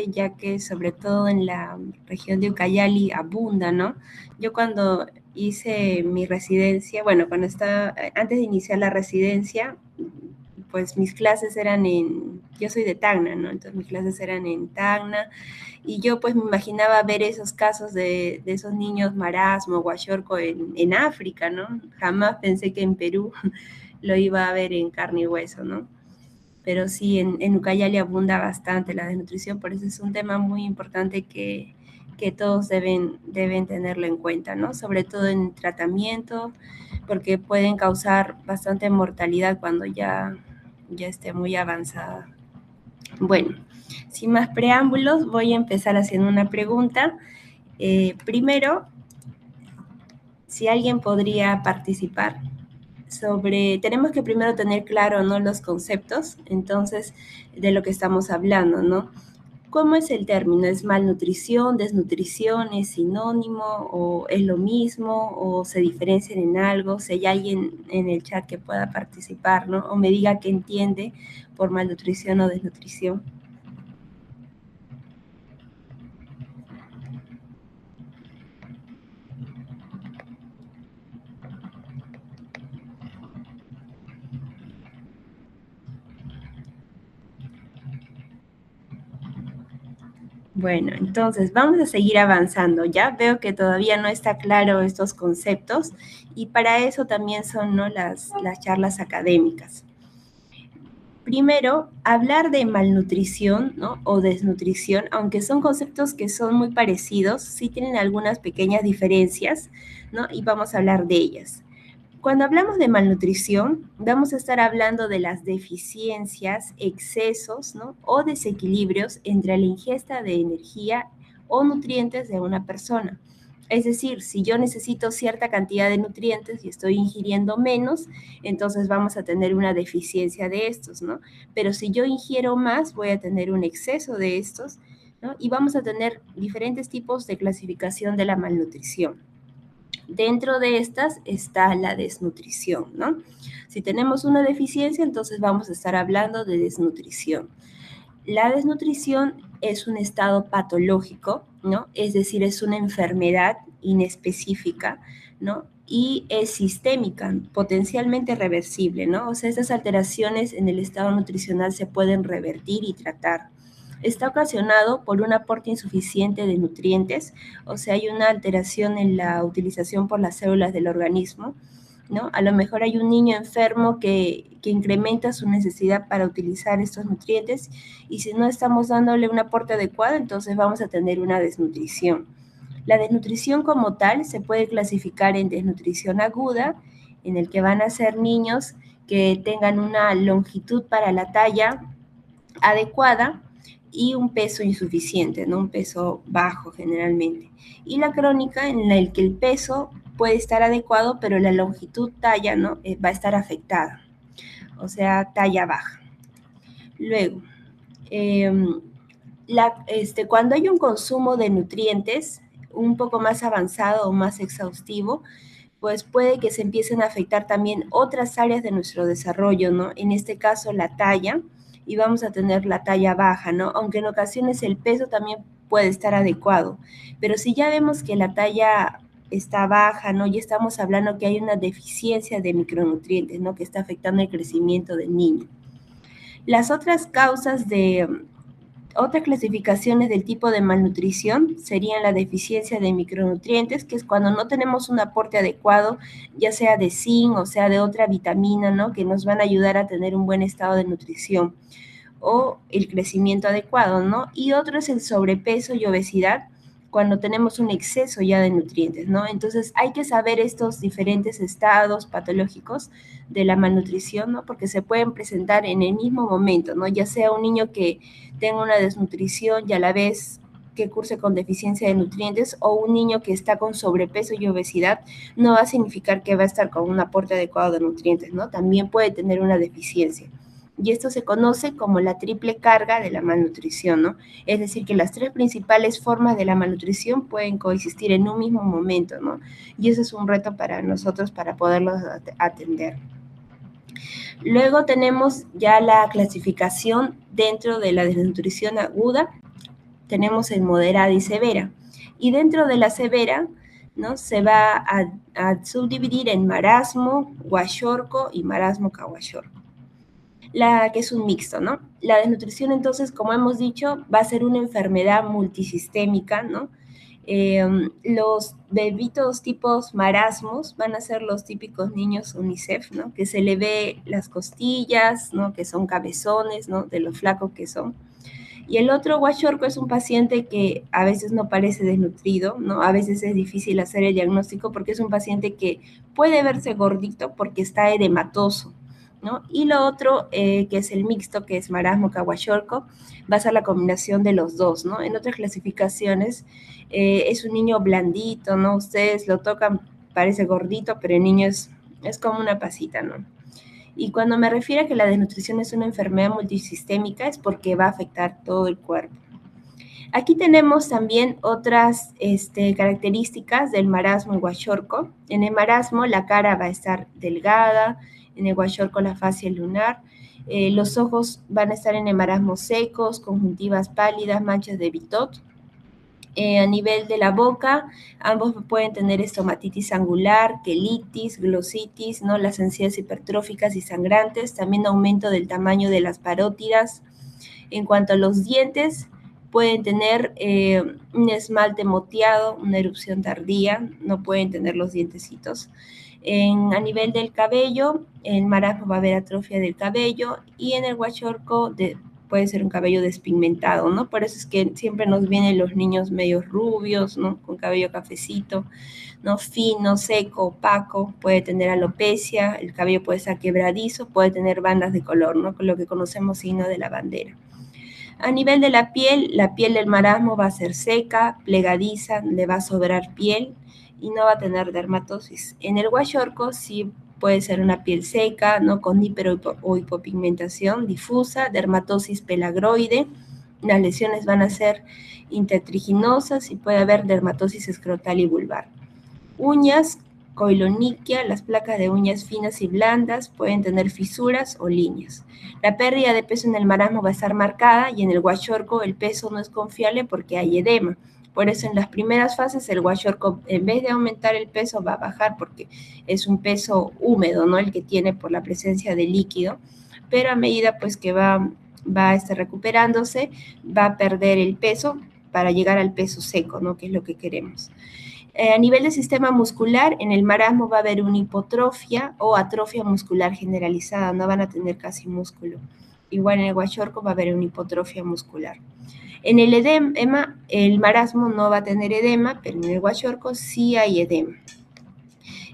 ya que sobre todo en la región de Ucayali abunda, ¿no? Yo cuando hice mi residencia, bueno, antes de iniciar la residencia, pues mis clases eran yo soy de Tacna, ¿no? Entonces mis clases eran en Tacna, y yo pues me imaginaba ver esos casos de esos niños marasmo, guayorco en África, ¿no? Jamás pensé que en Perú lo iba a ver en carne y hueso, ¿no? Pero sí, en Ucayali abunda bastante la desnutrición, por eso es un tema muy importante que todos deben tenerlo en cuenta, ¿no? Sobre todo en tratamiento, porque pueden causar bastante mortalidad cuando ya esté muy avanzada. Bueno, sin más preámbulos, voy a empezar haciendo una pregunta. Primero, si alguien podría participar tenemos que primero tener claro, ¿no?, los conceptos, entonces, de lo que estamos hablando, ¿no? ¿Cómo es el término? ¿Es malnutrición, desnutrición, es sinónimo o es lo mismo o se diferencian en algo? Si hay alguien en el chat que pueda participar, ¿no? O me diga qué entiende por malnutrición o desnutrición. Bueno, entonces vamos a seguir avanzando, ¿ya? Veo que todavía no está claro estos conceptos y para eso también son, ¿no?, las charlas académicas. Primero, hablar de malnutrición, ¿no?, o desnutrición, aunque son conceptos que son muy parecidos, sí tienen algunas pequeñas diferencias, ¿no? Y vamos a hablar de ellas. Cuando hablamos de malnutrición, vamos a estar hablando de las deficiencias, excesos, ¿no?, o desequilibrios entre la ingesta de energía o nutrientes de una persona. Es decir, si yo necesito cierta cantidad de nutrientes y estoy ingiriendo menos, entonces vamos a tener una deficiencia de estos, ¿no? Pero si yo ingiero más, voy a tener un exceso de estos, ¿no? Y vamos a tener diferentes tipos de clasificación de la malnutrición. Dentro de estas está la desnutrición, ¿no? Si tenemos una deficiencia, entonces vamos a estar hablando de desnutrición. La desnutrición es un estado patológico, ¿no? Es decir, es una enfermedad inespecífica, ¿no? Y es sistémica, potencialmente reversible, ¿no? O sea, estas alteraciones en el estado nutricional se pueden revertir y tratar. Está ocasionado por un aporte insuficiente de nutrientes, o sea, hay una alteración en la utilización por las células del organismo, ¿no? A lo mejor hay un niño enfermo que incrementa su necesidad para utilizar estos nutrientes y si no estamos dándole un aporte adecuado, entonces vamos a tener una desnutrición. La desnutrición como tal se puede clasificar en desnutrición aguda, en el que van a ser niños que tengan una longitud para la talla adecuada y un peso insuficiente, ¿no?, un peso bajo generalmente. Y la crónica, en la que el peso puede estar adecuado, pero la longitud talla, ¿no?, va a estar afectada, o sea, talla baja. Luego, cuando hay un consumo de nutrientes un poco más avanzado o más exhaustivo, pues puede que se empiecen a afectar también otras áreas de nuestro desarrollo, ¿no? En este caso, la talla, y vamos a tener la talla baja, ¿no? Aunque en ocasiones el peso también puede estar adecuado. Pero si ya vemos que la talla está baja, ¿no?, ya estamos hablando que hay una deficiencia de micronutrientes, ¿no?, que está afectando el crecimiento del niño. Las otras causas otras clasificaciones del tipo de malnutrición serían la deficiencia de micronutrientes, que es cuando no tenemos un aporte adecuado, ya sea de zinc o sea de otra vitamina, ¿no?, que nos van a ayudar a tener un buen estado de nutrición o el crecimiento adecuado, ¿no? Y otro es el sobrepeso y obesidad, cuando tenemos un exceso ya de nutrientes, ¿no? Entonces hay que saber estos diferentes estados patológicos de la malnutrición, ¿no?, porque se pueden presentar en el mismo momento, ¿no?, ya sea un niño que tenga una desnutrición y a la vez que curse con deficiencia de nutrientes, o un niño que está con sobrepeso y obesidad, no va a significar que va a estar con un aporte adecuado de nutrientes, ¿no? También puede tener una deficiencia. Y esto se conoce como la triple carga de la malnutrición, ¿no? Es decir, que las tres principales formas de la malnutrición pueden coexistir en un mismo momento, ¿no? Y eso es un reto para nosotros para poderlos atender. Luego tenemos ya la clasificación dentro de la desnutrición aguda, tenemos en moderada y severa. Y dentro de la severa, ¿no? Se va a subdividir en marasmo, guayorco y marasmo caguayorco. Que es un mixto, ¿no? La desnutrición, entonces, como hemos dicho, va a ser una enfermedad multisistémica, ¿no? Los bebitos tipos marasmos van a ser los típicos niños UNICEF, ¿no? Que se le ve las costillas, ¿no? Que son cabezones, ¿no? De lo flacos que son. Y el otro guachorco es un paciente que a veces no parece desnutrido, ¿no? A veces es difícil hacer el diagnóstico porque es un paciente que puede verse gordito porque está edematoso, ¿no? Y lo otro, que es el mixto, que es marasmo caguachorco, va a ser la combinación de los dos, ¿no? En otras clasificaciones es un niño blandito, ¿no? Ustedes lo tocan, parece gordito, pero el niño es como una pasita, ¿no? Y cuando me refiero a que la desnutrición es una enfermedad multisistémica es porque va a afectar todo el cuerpo. Aquí tenemos también otras características del marasmo y guachorco. En el marasmo la cara va a estar delgada, en el guachorco la fascia lunar, los ojos van a estar en el marasmo secos, conjuntivas pálidas, manchas de Bitot. A nivel de la boca, ambos pueden tener estomatitis angular, quelitis, glositis, ¿no? Las encías hipertróficas y sangrantes, también aumento del tamaño de las parótidas. En cuanto a los dientes, pueden tener un esmalte moteado, una erupción tardía, no pueden tener los dientecitos. A nivel del cabello, en marasmo va a haber atrofia del cabello y en el guachorco puede ser un cabello despigmentado, ¿no? Por eso es que siempre nos vienen los niños medios rubios, ¿no? Con cabello cafecito, ¿no? Fino, seco, opaco, puede tener alopecia, el cabello puede estar quebradizo, puede tener bandas de color, ¿no? Con lo que conocemos signo de la bandera. A nivel de la piel del marasmo va a ser seca, plegadiza, le va a sobrar piel y no va a tener dermatosis. En el guachorco sí puede ser una piel seca, ¿no? Con hiper o hipopigmentación difusa, dermatosis pelagroide. Las lesiones van a ser intertriginosas y puede haber dermatosis escrotal y vulvar. Uñas, coiloniquia, las placas de uñas finas y blandas pueden tener fisuras o líneas. La pérdida de peso en el marasmo va a estar marcada y en el guachorco el peso no es confiable porque hay edema. Por eso en las primeras fases el guachorco, en vez de aumentar el peso, va a bajar porque es un peso húmedo, ¿no? El que tiene por la presencia de líquido. Pero a medida pues que va a estar recuperándose, va a perder el peso para llegar al peso seco, ¿no? Que es lo que queremos. A nivel del sistema muscular, en el marasmo va a haber una hipotrofia o atrofia muscular generalizada, no van a tener casi músculo. Igual en el guachorco va a haber una hipotrofia muscular. En el edema, el marasmo no va a tener edema, pero en el guachorco sí hay edema.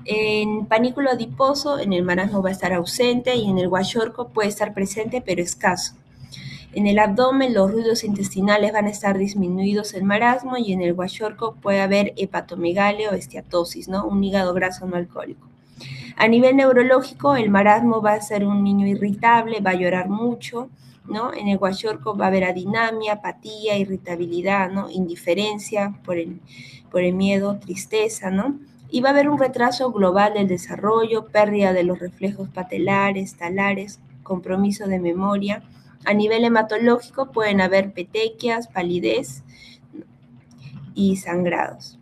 En panículo adiposo, en el marasmo va a estar ausente y en el guachorco puede estar presente, pero escaso. En el abdomen los ruidos intestinales van a estar disminuidos en marasmo y en el guachorco puede haber hepatomegalia o esteatosis, ¿no? Un hígado graso no alcohólico. A nivel neurológico, el marasmo va a ser un niño irritable, va a llorar mucho, ¿no? En el guachorco va a haber adinamia, apatía, irritabilidad, ¿no? Indiferencia por el miedo, tristeza, ¿no? Y va a haber un retraso global del desarrollo, pérdida de los reflejos patelares, talares, compromiso de memoria. A nivel hematológico pueden haber petequias, palidez y sangrados.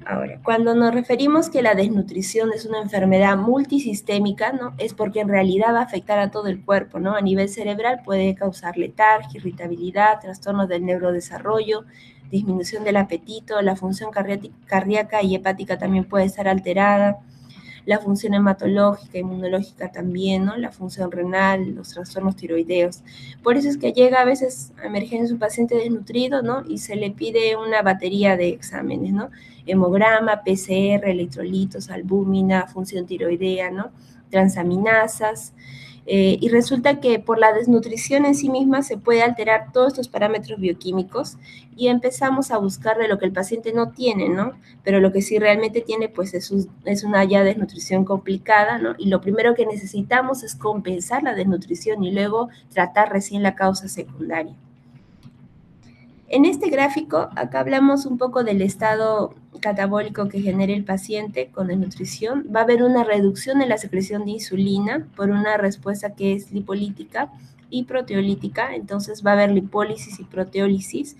Ahora, cuando nos referimos que la desnutrición es una enfermedad multisistémica, ¿no? Es porque en realidad va a afectar a todo el cuerpo, ¿no? A nivel cerebral puede causar letargia, irritabilidad, trastornos del neurodesarrollo, disminución del apetito, la función cardíaca y hepática también puede estar alterada, la función hematológica, inmunológica también, ¿no? La función renal, los trastornos tiroideos. Por eso es que llega a veces a emergencia un paciente desnutrido, ¿no? Y se le pide una batería de exámenes, ¿no? Hemograma, PCR, electrolitos, albúmina, función tiroidea, ¿no? Transaminasas. Y resulta que por la desnutrición en sí misma se puede alterar todos estos parámetros bioquímicos y empezamos a buscar de lo que el paciente no tiene, ¿no? Pero lo que sí realmente tiene, pues es una ya desnutrición complicada, ¿no? Y lo primero que necesitamos es compensar la desnutrición y luego tratar recién la causa secundaria. En este gráfico, acá hablamos un poco del estado catabólico que genera el paciente con desnutrición. Va a haber una reducción en la secreción de insulina por una respuesta que es lipolítica y proteolítica. Entonces va a haber lipólisis y proteólisis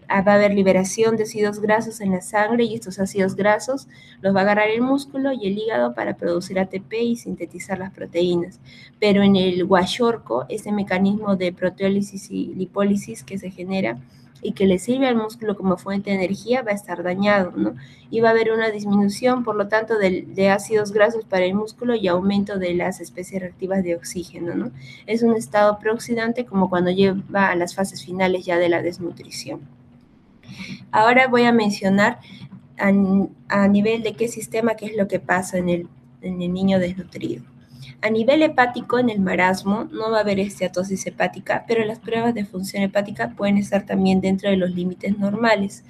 Va a haber liberación de ácidos grasos en la sangre y estos ácidos grasos los va a agarrar el músculo y el hígado para producir ATP y sintetizar las proteínas. Pero en el guayorco, ese mecanismo de proteólisis y lipólisis que se genera y que le sirve al músculo como fuente de energía va a estar dañado, ¿no? Y va a haber una disminución, por lo tanto, de ácidos grasos para el músculo y aumento de las especies reactivas de oxígeno, ¿no? Es un estado preoxidante como cuando lleva a las fases finales ya de la desnutrición. Ahora voy a mencionar a nivel de qué sistema, qué es lo que pasa en el niño desnutrido. A nivel hepático, en el marasmo, no va a haber esteatosis hepática, pero las pruebas de función hepática pueden estar también dentro de los límites normales.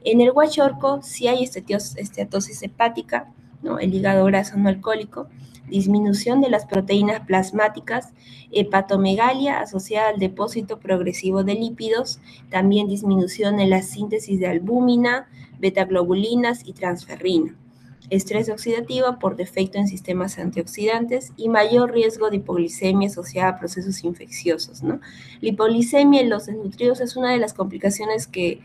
En el guayorco sí hay esteatosis hepática, ¿no? El hígado graso no alcohólico, disminución de las proteínas plasmáticas, hepatomegalia asociada al depósito progresivo de lípidos, también disminución en la síntesis de albúmina, betaglobulinas y transferrina, estrés oxidativo por defecto en sistemas antioxidantes y mayor riesgo de hipoglicemia asociada a procesos infecciosos, ¿no? La hipoglicemia en los desnutridos es una de las complicaciones que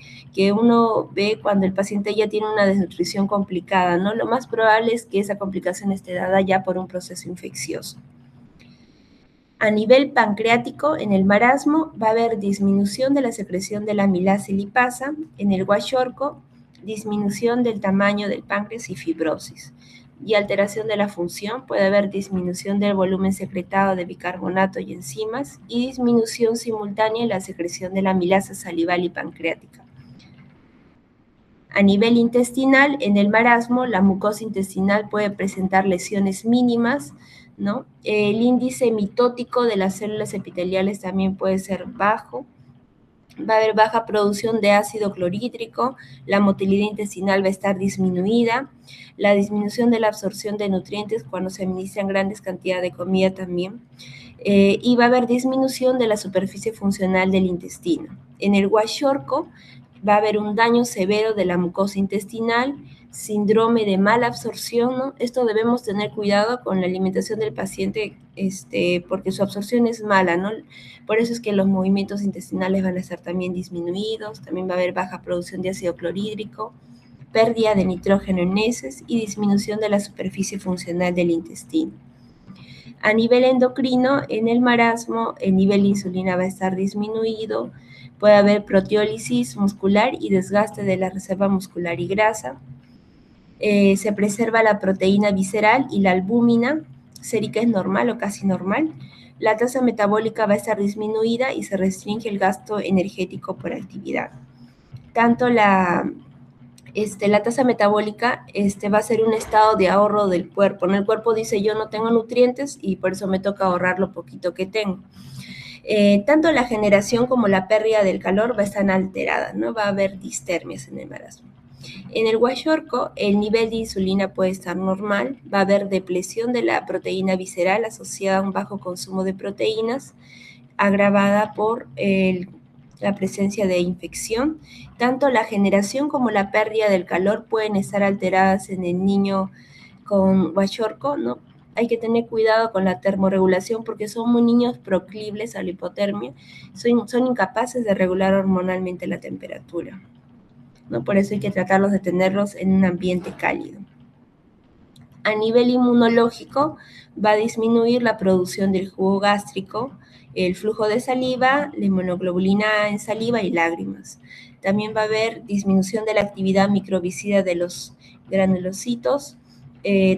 uno ve cuando el paciente ya tiene una desnutrición complicada, ¿no? Lo más probable es que esa complicación esté dada ya por un proceso infeccioso. A nivel pancreático, en el marasmo va a haber disminución de la secreción de la amilasa y lipasa, en el guayorco, disminución del tamaño del páncreas y fibrosis. Y alteración de la función, puede haber disminución del volumen secretado de bicarbonato y enzimas y disminución simultánea en la secreción de la amilasa salival y pancreática. A nivel intestinal, en el marasmo, la mucosa intestinal puede presentar lesiones mínimas, ¿no? El índice mitótico de las células epiteliales también puede ser bajo. Va a haber baja producción de ácido clorhídrico, la motilidad intestinal va a estar disminuida, la disminución de la absorción de nutrientes cuando se administran grandes cantidades de comida también, y va a haber disminución de la superficie funcional del intestino. En el guayorco va a haber un daño severo de la mucosa intestinal, síndrome de mala absorción, ¿no? Esto debemos tener cuidado con la alimentación del paciente, porque su absorción es mala, ¿no? Por eso es que los movimientos intestinales van a estar también disminuidos, también va a haber baja producción de ácido clorhídrico, pérdida de nitrógeno en heces y disminución de la superficie funcional del intestino. A nivel endocrino, en el marasmo, el nivel de insulina va a estar disminuido, puede haber proteólisis muscular y desgaste de la reserva muscular y grasa. Se preserva la proteína visceral y la albúmina sérica es normal o casi normal. La tasa metabólica va a estar disminuida y se restringe el gasto energético por actividad. Tanto la tasa metabólica va a ser un estado de ahorro del cuerpo, ¿no? El cuerpo dice, yo no tengo nutrientes y por eso me toca ahorrar lo poquito que tengo. Tanto la generación como la pérdida del calor va a estar alterada, ¿no? Va a haber distermias en el marasmo. En el guayorco, el nivel de insulina puede estar normal, va a haber depresión de la proteína visceral asociada a un bajo consumo de proteínas, agravada por la presencia de infección. Tanto la generación como la pérdida del calor pueden estar alteradas en el niño con guayorco, ¿no? Hay que tener cuidado con la termorregulación porque son muy niños proclives a la hipotermia, son incapaces de regular hormonalmente la temperatura, ¿no? Por eso hay que tratarlos de tenerlos en un ambiente cálido. A nivel inmunológico, va a disminuir la producción del jugo gástrico, el flujo de saliva, la inmunoglobulina en saliva y lágrimas. También va a haber disminución de la actividad microbicida de los granulocitos,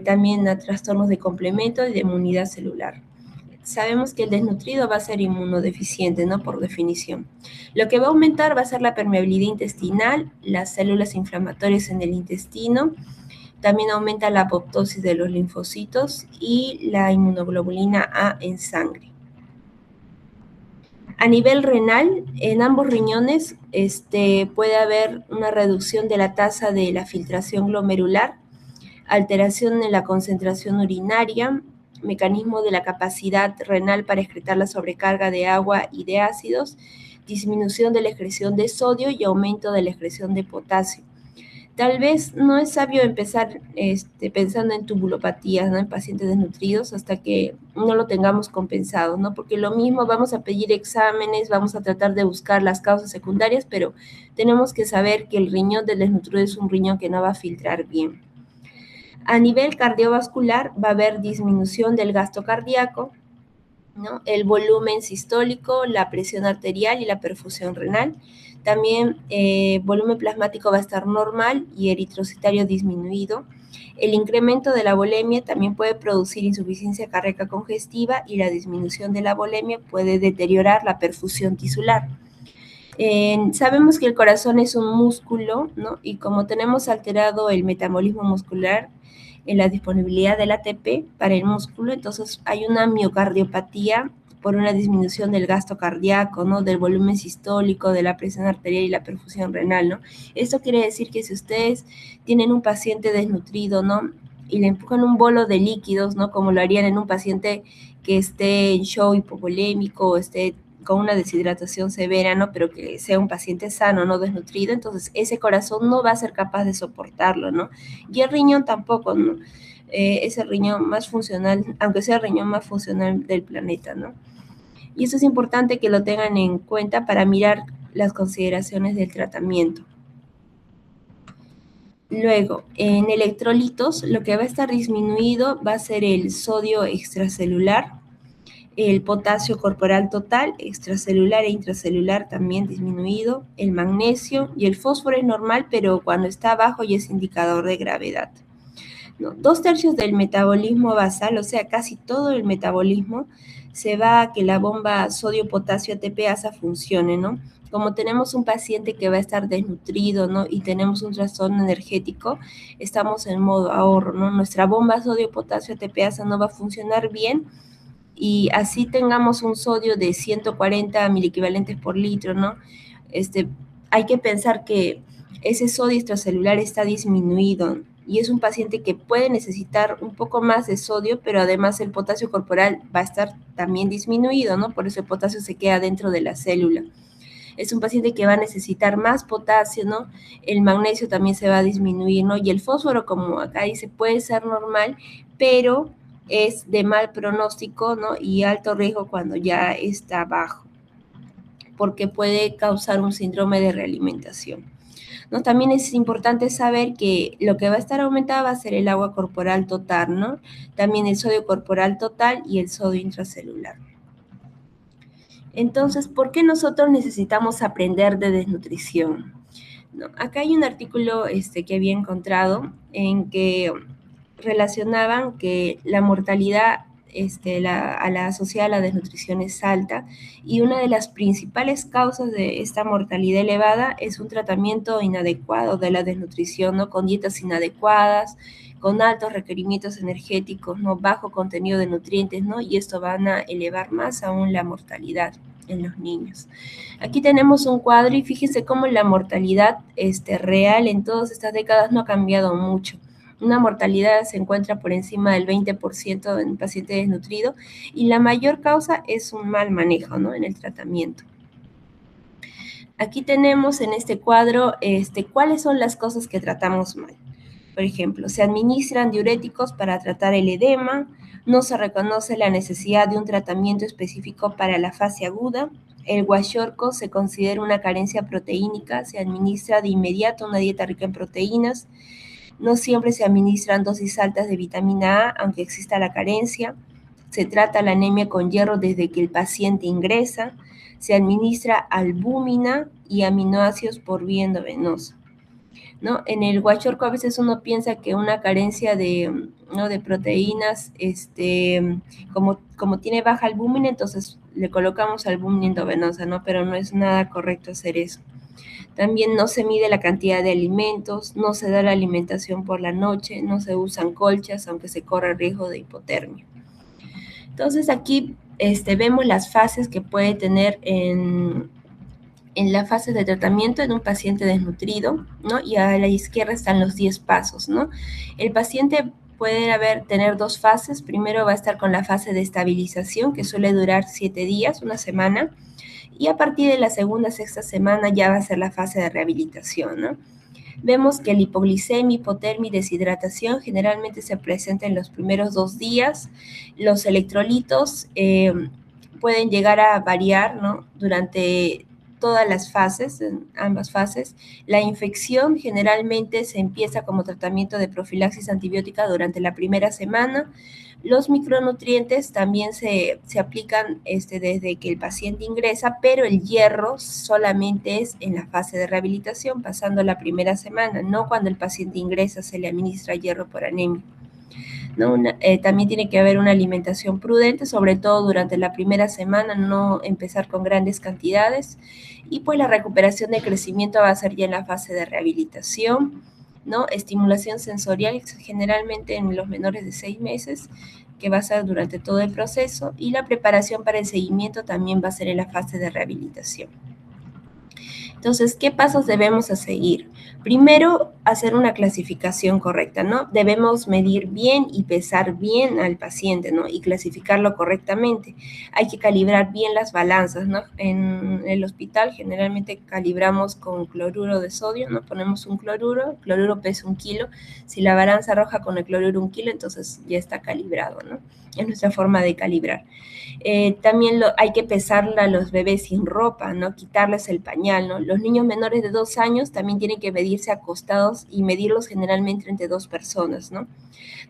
también a trastornos de complemento y de inmunidad celular. Sabemos que el desnutrido va a ser inmunodeficiente, ¿no? Por definición. Lo que va a aumentar va a ser la permeabilidad intestinal, las células inflamatorias en el intestino, también aumenta la apoptosis de los linfocitos y la inmunoglobulina A en sangre. A nivel renal, en ambos riñones puede haber una reducción de la tasa de la filtración glomerular, alteración en la concentración urinaria, mecanismo de la capacidad renal para excretar la sobrecarga de agua y de ácidos, disminución de la excreción de sodio y aumento de la excreción de potasio. Tal vez no es sabio empezar pensando en tubulopatías, ¿no? En pacientes desnutridos hasta que no lo tengamos compensado, ¿no? Porque lo mismo vamos a pedir exámenes, vamos a tratar de buscar las causas secundarias, pero tenemos que saber que el riñón del desnutrido es un riñón que no va a filtrar bien. A nivel cardiovascular va a haber disminución del gasto cardíaco, ¿no? El volumen sistólico, la presión arterial y la perfusión renal. También volumen plasmático va a estar normal y eritrocitario disminuido. El incremento de la volemia también puede producir insuficiencia cardíaca congestiva y la disminución de la volemia puede deteriorar la perfusión tisular. Sabemos que el corazón es un músculo, ¿no? Y como tenemos alterado el metabolismo muscular, en la disponibilidad del ATP para el músculo, entonces hay una miocardiopatía por una disminución del gasto cardíaco, ¿no? Del volumen sistólico, de la presión arterial y la perfusión renal, ¿no? Esto quiere decir que si ustedes tienen un paciente desnutrido, ¿no? Y le empujan un bolo de líquidos, ¿no? Como lo harían en un paciente que esté en shock hipovolémico o esté con una deshidratación severa, ¿no? Pero que sea un paciente sano, no desnutrido, entonces ese corazón no va a ser capaz de soportarlo, ¿no? Y el riñón tampoco, ¿no? Es el riñón más funcional, aunque sea el riñón más funcional del planeta, ¿no? Y eso es importante que lo tengan en cuenta para mirar las consideraciones del tratamiento. Luego, en electrolitos, lo que va a estar disminuido va a ser el sodio extracelular, el potasio corporal total, extracelular e intracelular también disminuido, el magnesio y el fósforo es normal, pero cuando está bajo ya es indicador de gravedad. ¿No? 2/3 del metabolismo basal, o sea, casi todo el metabolismo, se va a que la bomba sodio-potasio ATPasa funcione, ¿no? Como tenemos un paciente que va a estar desnutrido, ¿no? Y tenemos un trastorno energético, estamos en modo ahorro, ¿no? Nuestra bomba sodio-potasio ATPasa no va a funcionar bien y así tengamos un sodio de 140 miliequivalentes por litro, ¿no? Hay que pensar que ese sodio extracelular está disminuido y es un paciente que puede necesitar un poco más de sodio, pero además el potasio corporal va a estar también disminuido, ¿no? Por eso el potasio se queda dentro de la célula. Es un paciente que va a necesitar más potasio, ¿no? El magnesio también se va a disminuir, ¿no? Y el fósforo, como acá dice, puede ser normal, pero es de mal pronóstico, ¿no? Y alto riesgo cuando ya está bajo, porque puede causar un síndrome de realimentación, ¿no? También es importante saber que lo que va a estar aumentado va a ser el agua corporal total, ¿no? También el sodio corporal total y el sodio intracelular. Entonces, ¿por qué nosotros necesitamos aprender de desnutrición? ¿No? Acá hay un artículo que había encontrado en que relacionaban que la mortalidad a la asociada a la desnutrición es alta y una de las principales causas de esta mortalidad elevada es un tratamiento inadecuado de la desnutrición, ¿no? Con dietas inadecuadas, con altos requerimientos energéticos, ¿no? Bajo contenido de nutrientes, ¿no? Y esto van a elevar más aún la mortalidad en los niños. Aquí tenemos un cuadro y fíjense cómo la mortalidad real en todas estas décadas no ha cambiado mucho. Una mortalidad se encuentra por encima del 20% en paciente desnutrido y la mayor causa es un mal manejo, ¿no? En el tratamiento. Aquí tenemos en este cuadro cuáles son las cosas que tratamos mal. Por ejemplo, se administran diuréticos para tratar el edema, no se reconoce la necesidad de un tratamiento específico para la fase aguda, el guayorco se considera una carencia proteínica, se administra de inmediato una dieta rica en proteínas, no siempre se administran dosis altas de vitamina A, aunque exista la carencia, se trata la anemia con hierro desde que el paciente ingresa, se administra albúmina y aminoácidos por vía endovenosa, ¿no? En el guachorco a veces uno piensa que una carencia de, ¿no? de proteínas, como tiene baja albúmina, entonces le colocamos albúmina endovenosa, ¿no? Pero no es nada correcto hacer eso. También no se mide la cantidad de alimentos, no se da la alimentación por la noche, no se usan colchas, aunque se corre riesgo de hipotermia. Entonces aquí vemos las fases que puede tener en la fase de tratamiento en un paciente desnutrido, ¿no? Y a la izquierda están los 10 pasos, ¿no? El paciente puede tener dos fases. Primero va a estar con la fase de estabilización, que suele durar 7 días, una semana, y a partir de la segunda, sexta semana ya va a ser la fase de rehabilitación, ¿no? Vemos que la hipoglicemia, hipotermia y deshidratación generalmente se presenta en los primeros 2 días. Los electrolitos pueden llegar a variar, ¿no?, durante todas las fases, en ambas fases. La infección generalmente se empieza como tratamiento de profilaxis antibiótica durante la primera semana. Los micronutrientes también se aplican desde que el paciente ingresa, pero el hierro solamente es en la fase de rehabilitación, pasando la primera semana, no cuando el paciente ingresa se le administra hierro por anemia, ¿no? También tiene que haber una alimentación prudente, sobre todo durante la primera semana, no empezar con grandes cantidades, y pues la recuperación de crecimiento va a ser ya en la fase de rehabilitación, ¿no? Estimulación sensorial generalmente en los menores de 6 meses, que va a ser durante todo el proceso, y la preparación para el seguimiento también va a ser en la fase de rehabilitación. Entonces, ¿qué pasos debemos seguir? Primero, hacer una clasificación correcta, ¿no? Debemos medir bien y pesar bien al paciente, ¿no? Y clasificarlo correctamente. Hay que calibrar bien las balanzas, ¿no? En el hospital generalmente calibramos con cloruro de sodio, ¿no? Ponemos un cloruro pesa 1 kilo. Si la balanza arroja con el cloruro 1 kilo, entonces ya está calibrado, ¿no? Es nuestra forma de calibrar. También hay que pesarla a los bebés sin ropa, ¿no? Quitarles el pañal, ¿no? Los niños menores de 2 años también tienen que medirse acostados y medirlos generalmente entre 2 personas, ¿no?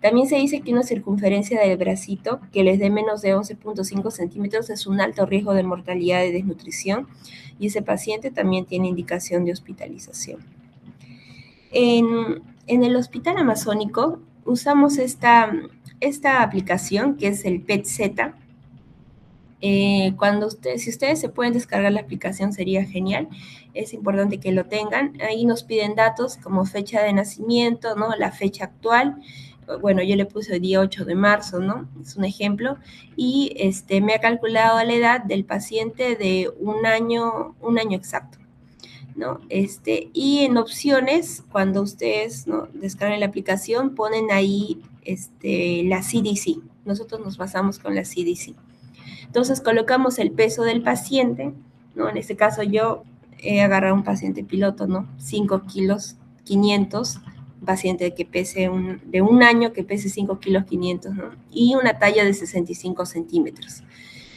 También se dice que una circunferencia del bracito que les dé menos de 11.5 centímetros es un alto riesgo de mortalidad y desnutrición, y ese paciente también tiene indicación de hospitalización. En el Hospital Amazónico usamos esta aplicación que es el PET-Z. Si ustedes se pueden descargar la aplicación sería genial, es importante que lo tengan. Ahí nos piden datos como fecha de nacimiento, ¿no? La fecha actual, bueno, yo le puse el día 8 de marzo, ¿no? Es un ejemplo, y me ha calculado la edad del paciente de un año exacto, ¿no? Y en opciones, cuando ustedes, ¿no?, descarguen la aplicación, ponen ahí la CDC. Nosotros nos basamos con la CDC. Entonces colocamos el peso del paciente, ¿no? En este caso yo he agarrado un paciente piloto, ¿no? 5 kilos 500, un paciente que pese de un año que pese 5 kilos 500, ¿no? Y una talla de 65 centímetros,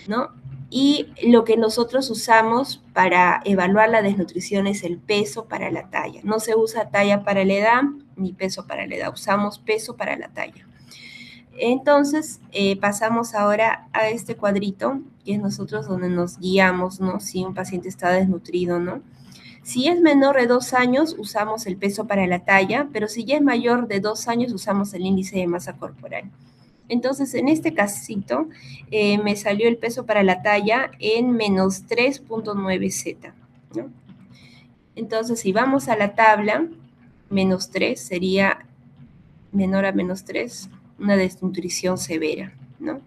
¿no? Y lo que nosotros usamos para evaluar la desnutrición es el peso para la talla. No se usa talla para la edad ni peso para la edad, usamos peso para la talla. Entonces, pasamos ahora a este cuadrito, que es nosotros donde nos guiamos, ¿no? Si un paciente está desnutrido, ¿no? Si es menor de 2 años, usamos el peso para la talla, pero si ya es mayor de 2 años, usamos el índice de masa corporal. Entonces, en este casito, me salió el peso para la talla en menos 3.9 Z, ¿no? Entonces, si vamos a la tabla, menos 3 sería menor a menos 3, una desnutrición severa, ¿no?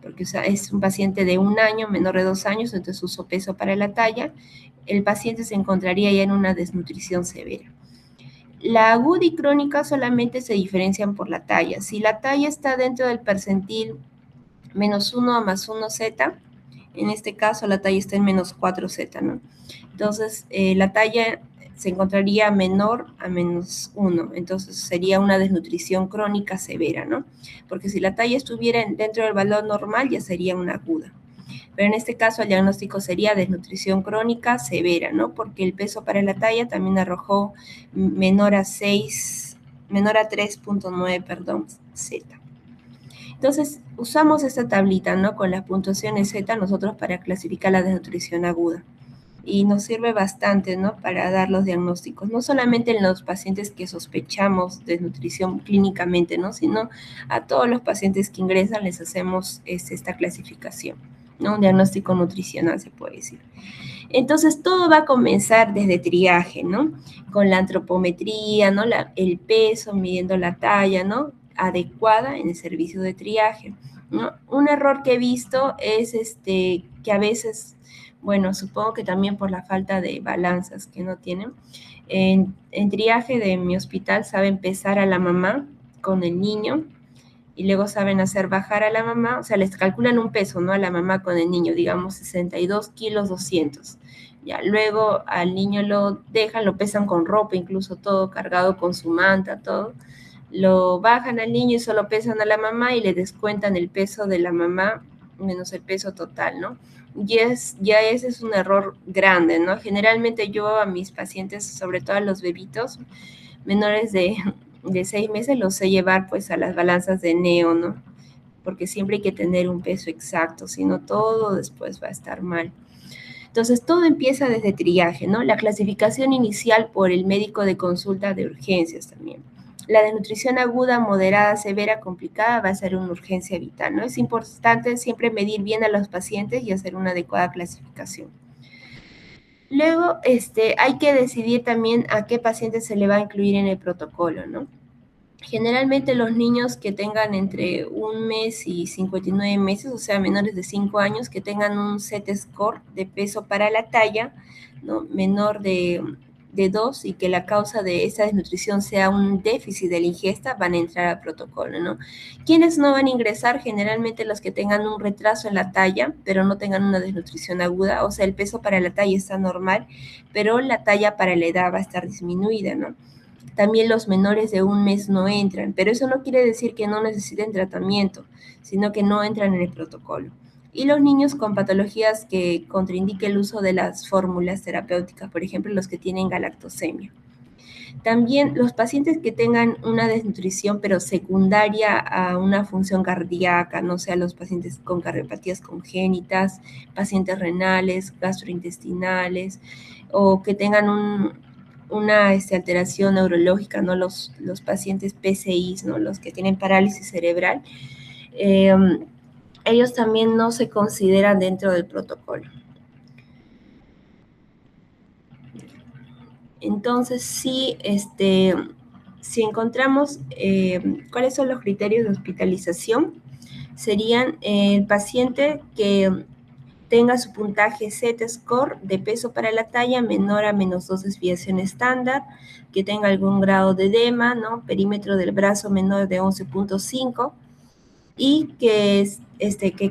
Porque, o sea, es un paciente de 1 año, menor de 2 años, entonces uso peso para la talla, el paciente se encontraría ya en una desnutrición severa. La aguda y crónica solamente se diferencian por la talla. Si la talla está dentro del percentil menos 1 a más 1 Z, en este caso la talla está en menos 4 Z, ¿no? Entonces, la talla se encontraría menor a menos 1, entonces sería una desnutrición crónica severa, ¿no? Porque si la talla estuviera dentro del valor normal, ya sería una aguda. Pero en este caso el diagnóstico sería desnutrición crónica severa, ¿no? Porque el peso para la talla también arrojó menor a 3.9, perdón, Z. Entonces, usamos esta tablita, ¿no?, con las puntuaciones Z nosotros para clasificar la desnutrición aguda. Y nos sirve bastante, ¿no?, para dar los diagnósticos, no solamente en los pacientes que sospechamos desnutrición clínicamente, ¿no?, sino a todos los pacientes que ingresan les hacemos esta clasificación, ¿no?, un diagnóstico nutricional se puede decir. Entonces, todo va a comenzar desde triaje, ¿no?, con la antropometría, ¿no?, el peso, midiendo la talla, ¿no?, adecuada en el servicio de triaje, ¿no? Un error que he visto es que a veces, bueno, supongo que también por la falta de balanzas que no tienen, en triaje de mi hospital saben pesar a la mamá con el niño y luego saben hacer bajar a la mamá, o sea, les calculan un peso, ¿no? A la mamá con el niño, digamos 62 kilos 200. Ya, luego al niño lo dejan, lo pesan con ropa, incluso todo cargado con su manta, todo. Lo bajan al niño y solo pesan a la mamá y le descuentan el peso de la mamá menos el peso total, ¿no? Ya ese es un error grande, ¿no? Generalmente yo a mis pacientes, sobre todo a los bebitos menores de 6 meses, los sé llevar pues a las balanzas de Neo, ¿no? Porque siempre hay que tener un peso exacto, si no todo después va a estar mal. Entonces, todo empieza desde triaje, ¿no? La clasificación inicial por el médico de consulta de urgencias también. La desnutrición aguda, moderada, severa, complicada va a ser una urgencia vital, ¿no? Es importante siempre medir bien a los pacientes y hacer una adecuada clasificación. Luego, hay que decidir también a qué paciente se le va a incluir en el protocolo, ¿no? Generalmente los niños que tengan entre 1 mes y 59 meses, o sea, menores de 5 años, que tengan un Z-score de peso para la talla, ¿no? Menor de 2 y que la causa de esa desnutrición sea un déficit de la ingesta, van a entrar al protocolo, ¿no? ¿Quiénes no van a ingresar? Generalmente los que tengan un retraso en la talla, pero no tengan una desnutrición aguda, o sea, el peso para la talla está normal, pero la talla para la edad va a estar disminuida, ¿no? También los menores de 1 mes no entran, pero eso no quiere decir que no necesiten tratamiento, sino que no entran en el protocolo. Y los niños con patologías que contraindiquen el uso de las fórmulas terapéuticas, por ejemplo, los que tienen galactosemia. También los pacientes que tengan una desnutrición, pero secundaria a una función cardíaca, no sea los pacientes con cardiopatías congénitas, pacientes renales, gastrointestinales, o que tengan una alteración neurológica, ¿no? Los pacientes PCIs, ¿no? Los que tienen parálisis cerebral, ellos también no se consideran dentro del protocolo. Entonces, sí, si encontramos cuáles son los criterios de hospitalización, serían el paciente que tenga su puntaje Z-score de peso para la talla menor a -2 desviación estándar, que tenga algún grado de edema, ¿no? Perímetro del brazo menor de 11.5 y que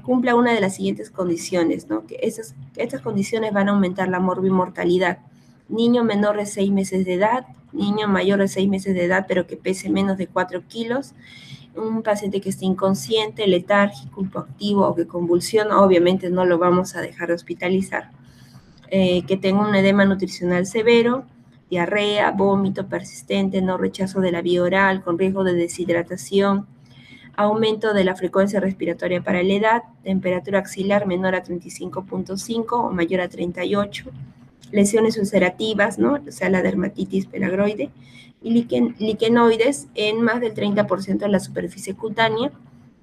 cumpla una de las siguientes condiciones, ¿no? Que estas condiciones van a aumentar la morbimortalidad. Niño menor de 6 meses de edad, niño mayor de 6 meses de edad, pero que pese menos de 4 kilos, un paciente que esté inconsciente, letárgico, hipoactivo o que convulsiona, obviamente no lo vamos a dejar hospitalizar. Que tenga un edema nutricional severo, diarrea, vómito persistente, no rechazo de la vía oral, con riesgo de deshidratación, aumento de la frecuencia respiratoria para la edad, temperatura axilar menor a 35.5 o mayor a 38, lesiones ulcerativas, ¿no? O sea, la dermatitis pelagroide, y liquenoides en más del 30% de la superficie cutánea,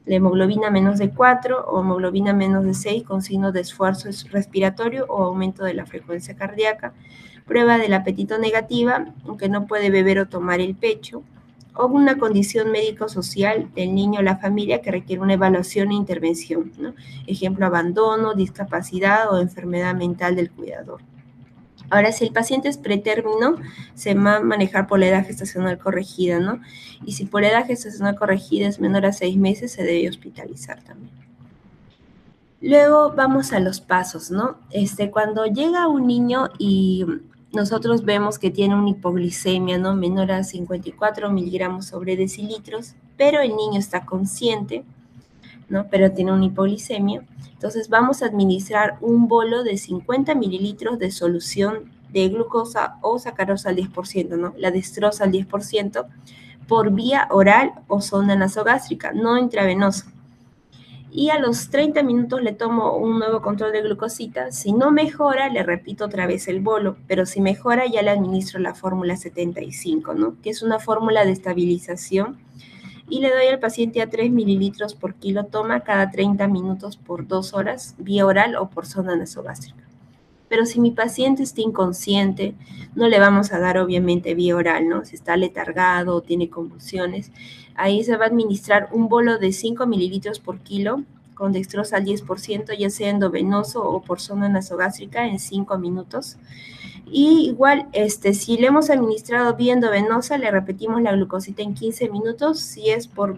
la hemoglobina menos de 4 o hemoglobina menos de 6 con signo de esfuerzo respiratorio o aumento de la frecuencia cardíaca, prueba del apetito negativa, aunque no puede beber o tomar el pecho, o una condición médico-social del niño o la familia que requiere una evaluación e intervención, ¿no? Ejemplo, abandono, discapacidad o enfermedad mental del cuidador. Ahora, si el paciente es pretérmino, se va a manejar por la edad gestacional corregida, ¿no? Y si por edad gestacional corregida es menor a 6 meses, se debe hospitalizar también. Luego vamos a los pasos, ¿no? Cuando llega un niño y nosotros vemos que tiene una hipoglicemia, ¿no? Menor a 54 miligramos sobre decilitros, pero el niño está consciente, ¿no? Pero tiene una hipoglicemia. Entonces vamos a administrar un bolo de 50 mililitros de solución de glucosa o sacarosa al 10%, ¿no? La destroza al 10% por vía oral o sonda nasogástrica, no intravenosa. Y a los 30 minutos le tomo un nuevo control de glucosita. Si no mejora, le repito otra vez el bolo, pero si mejora ya le administro la fórmula 75, ¿no? Que es una fórmula de estabilización, y le doy al paciente a 3 mililitros por kilo toma cada 30 minutos por 2 horas, vía oral o por sonda nasogástrica. Pero si mi paciente está inconsciente, no le vamos a dar obviamente vía oral, ¿no? Si está letargado o tiene convulsiones, ahí se va a administrar un bolo de 5 mililitros por kilo con dextrosa al 10%, ya sea endovenoso o por zona nasogástrica en 5 minutos. Y igual, si le hemos administrado vía endovenosa, le repetimos la glucosita en 15 minutos. Si es por